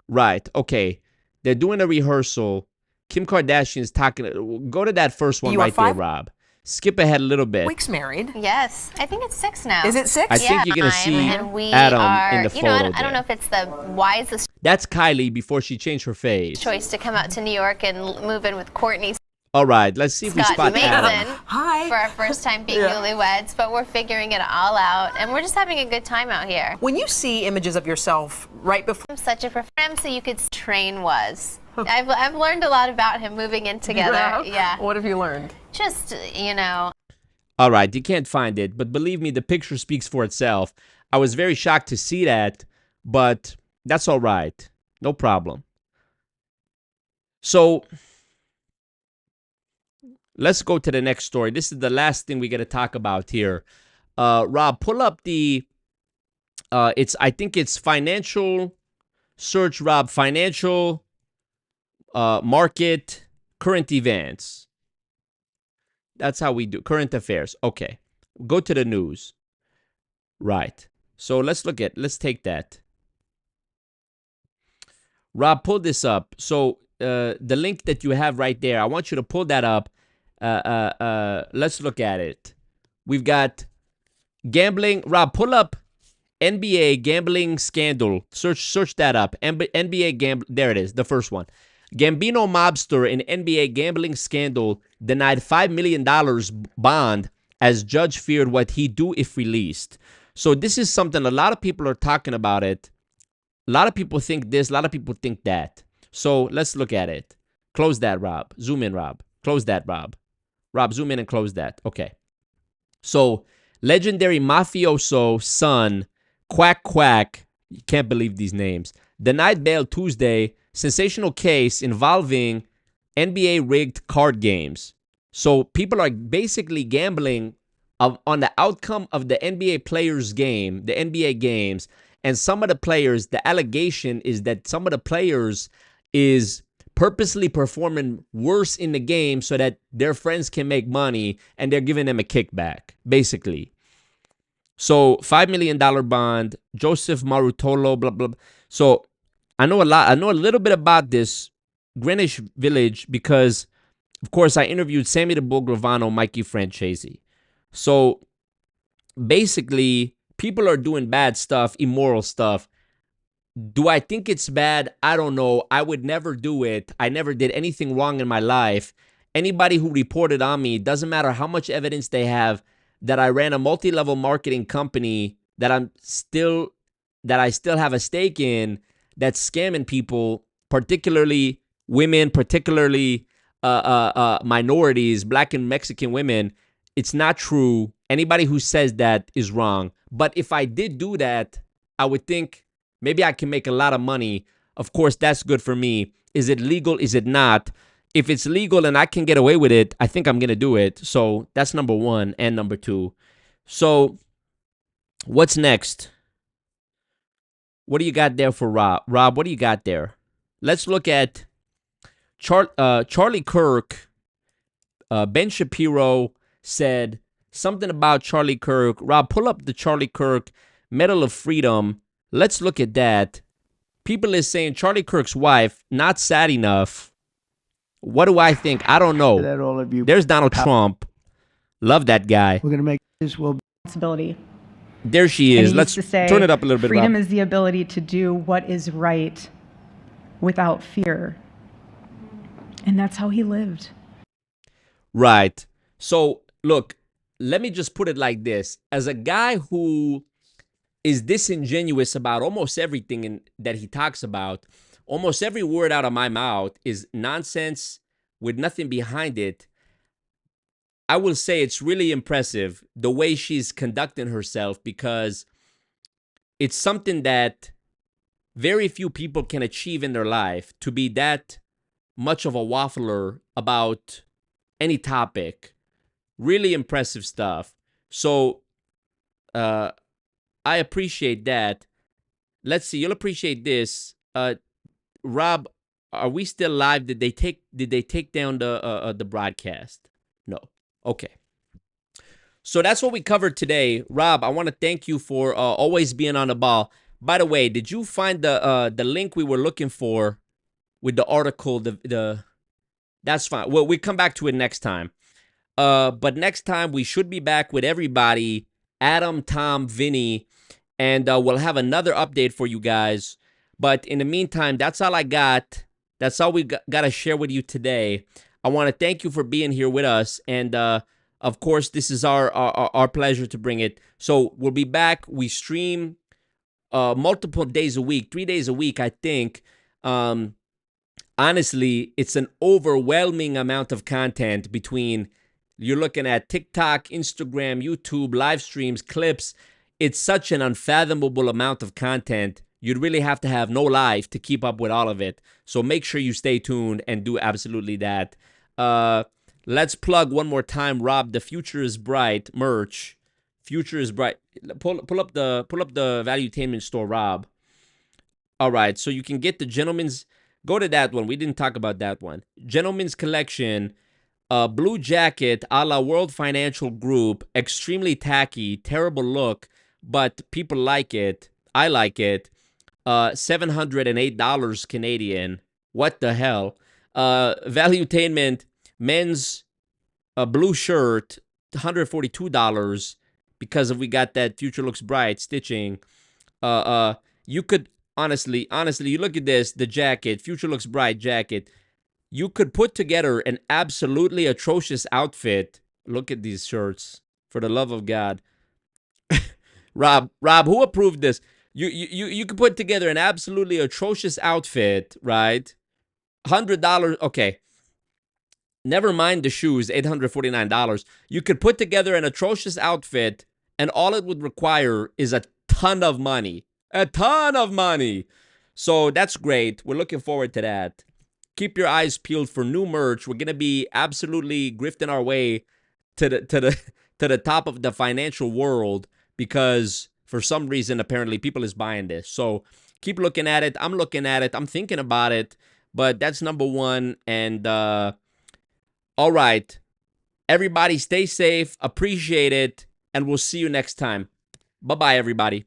S1: Right. Okay. They're doing a rehearsal. Kim Kardashian's talking. Go to that first one right there, Rob. Skip ahead a little bit.
S19: Weeks married.
S20: Yes, I think it's 6 now.
S19: Is it 6?
S1: I think you're gonna see Adam in the photo.
S20: I don't know if it's the wisest
S1: That's Kylie before she changed her face.
S20: choice to come out to New York and move in with Courtney
S1: All right, let's see if we spot Adam.
S20: Mason for our first time being newlyweds, but we're figuring it all out, and we're just having a good time out here.
S19: When you see images of yourself right before,
S20: I'm such a program, so you could train was. I've learned a lot about him moving in together. Yeah.
S19: What have you learned?
S20: Just, you know.
S1: All right, you can't find it, but believe me, the picture speaks for itself. I was very shocked to see that, but that's all right. No problem. So let's go to the next story. This is the last thing we got to talk about here. Rob, pull up the, I think it's financial, search Rob, financial market, current events. That's how we do current affairs. Okay. Go to the news. Right. So let's take that. Rob, pull this up. So the link that you have right there, I want you to pull that up. Let's look at it. We've got gambling. Rob, pull up NBA gambling scandal. Search that up. NBA gambling. There it is. The first one. Gambino mobster in NBA gambling scandal denied $5 million bond as judge feared what he'd do if released. So this is something a lot of people are talking about it. A lot of people think this, a lot of people think that. So let's look at it. Close that, Rob. Zoom in, Rob. Close that, Rob. Rob, zoom in and close that. Okay. So legendary mafioso son, Quack Quack, you can't believe these names, denied bail Tuesday. Sensational case involving NBA rigged card games. So people are basically gambling on the outcome of the NBA players' game, the NBA games. And some of the players, the allegation is that some of the players is purposely performing worse in the game so that their friends can make money and they're giving them a kickback, basically. So $5 million bond, Joseph Marutolo, blah, blah, blah. So I know a little bit about this Greenwich Village because, of course, I interviewed Sammy the Bull Gravano, Mikey Francesi. So basically, people are doing bad stuff, immoral stuff. Do I think it's bad? I don't know. I would never do it. I never did anything wrong in my life. Anybody who reported on me, doesn't matter how much evidence they have that I ran a multi-level marketing company that I still have a stake in, that's scamming people, particularly women, particularly minorities, Black and Mexican women. It's not true. Anybody who says that is wrong. But if I did do that, I would think maybe I can make a lot of money. Of course, that's good for me. Is it legal? Is it not? If it's legal and I can get away with it, I think I'm going to do it. So that's number one and number two. So what's next? What do you got there for Rob? Rob, what do you got there? Let's look at Charlie Kirk. Ben Shapiro said something about Charlie Kirk. Rob, pull up the Charlie Kirk Medal of Freedom. Let's look at that. People is saying Charlie Kirk's wife, not sad enough. What do I think? I don't know.
S21: That all of you.
S1: There's Donald Trump. Love that guy.
S21: We're going to make this will.
S22: Responsibility.
S1: There she is. Let's turn it up a little bit.
S22: Freedom
S1: Rob.
S22: is the ability to do what is right without fear. And that's how he lived.
S1: Right. So, look, let me just put it like this. As a guy who is disingenuous about almost everything that he talks about, almost every word out of my mouth is nonsense with nothing behind it. I will say it's really impressive the way she's conducting herself, because it's something that very few people can achieve in their life, to be that much of a waffler about any topic. Really impressive stuff. So I appreciate that. Let's see, you'll appreciate this. Rob, are we still live? Did they take down the broadcast? No. Okay. So that's what we covered today. Rob, I want to thank you for always being on the ball. By the way, did you find the link we were looking for with the article? That's fine. Well, we come back to it next time. But next time we should be back with everybody, Adam, Tom, Vinny, and we'll have another update for you guys. But in the meantime, that's all I got. That's all we got to share with you today. I want to thank you for being here with us. And, of course, this is our pleasure to bring it. So we'll be back. We stream multiple days a week, 3 days a week, I think. Honestly, it's an overwhelming amount of content between, you're looking at TikTok, Instagram, YouTube, live streams, clips. It's such an unfathomable amount of content. You'd really have to have no life to keep up with all of it. So make sure you stay tuned and do absolutely that. Let's plug one more time, Rob, the Future is Bright merch. Future is Bright. Pull up the valuetainment store, Rob. All right, so you can get the gentleman's. Go to that one. We didn't talk about that one. Gentleman's Collection, blue jacket a la World Financial Group. Extremely tacky, terrible look, but people like it. I like it. $708 Canadian. What the hell? Valuetainment men's blue shirt, $142 because we got that Future Looks Bright stitching. You could honestly, you look at this, the jacket, Future Looks Bright jacket. You could put together an absolutely atrocious outfit. Look at these shirts, for the love of God. Rob, who approved this? You could put together an absolutely atrocious outfit, right? $100. Okay. Never mind the shoes, $849. You could put together an atrocious outfit, and all it would require is a ton of money. A ton of money. So that's great. We're looking forward to that. Keep your eyes peeled for new merch. We're going to be absolutely grifting our way to the top of the financial world, because for some reason, apparently, people is buying this. So keep looking at it. I'm looking at it. I'm thinking about it. But that's number one. And all right. Everybody stay safe. Appreciate it. And we'll see you next time. Bye-bye, everybody.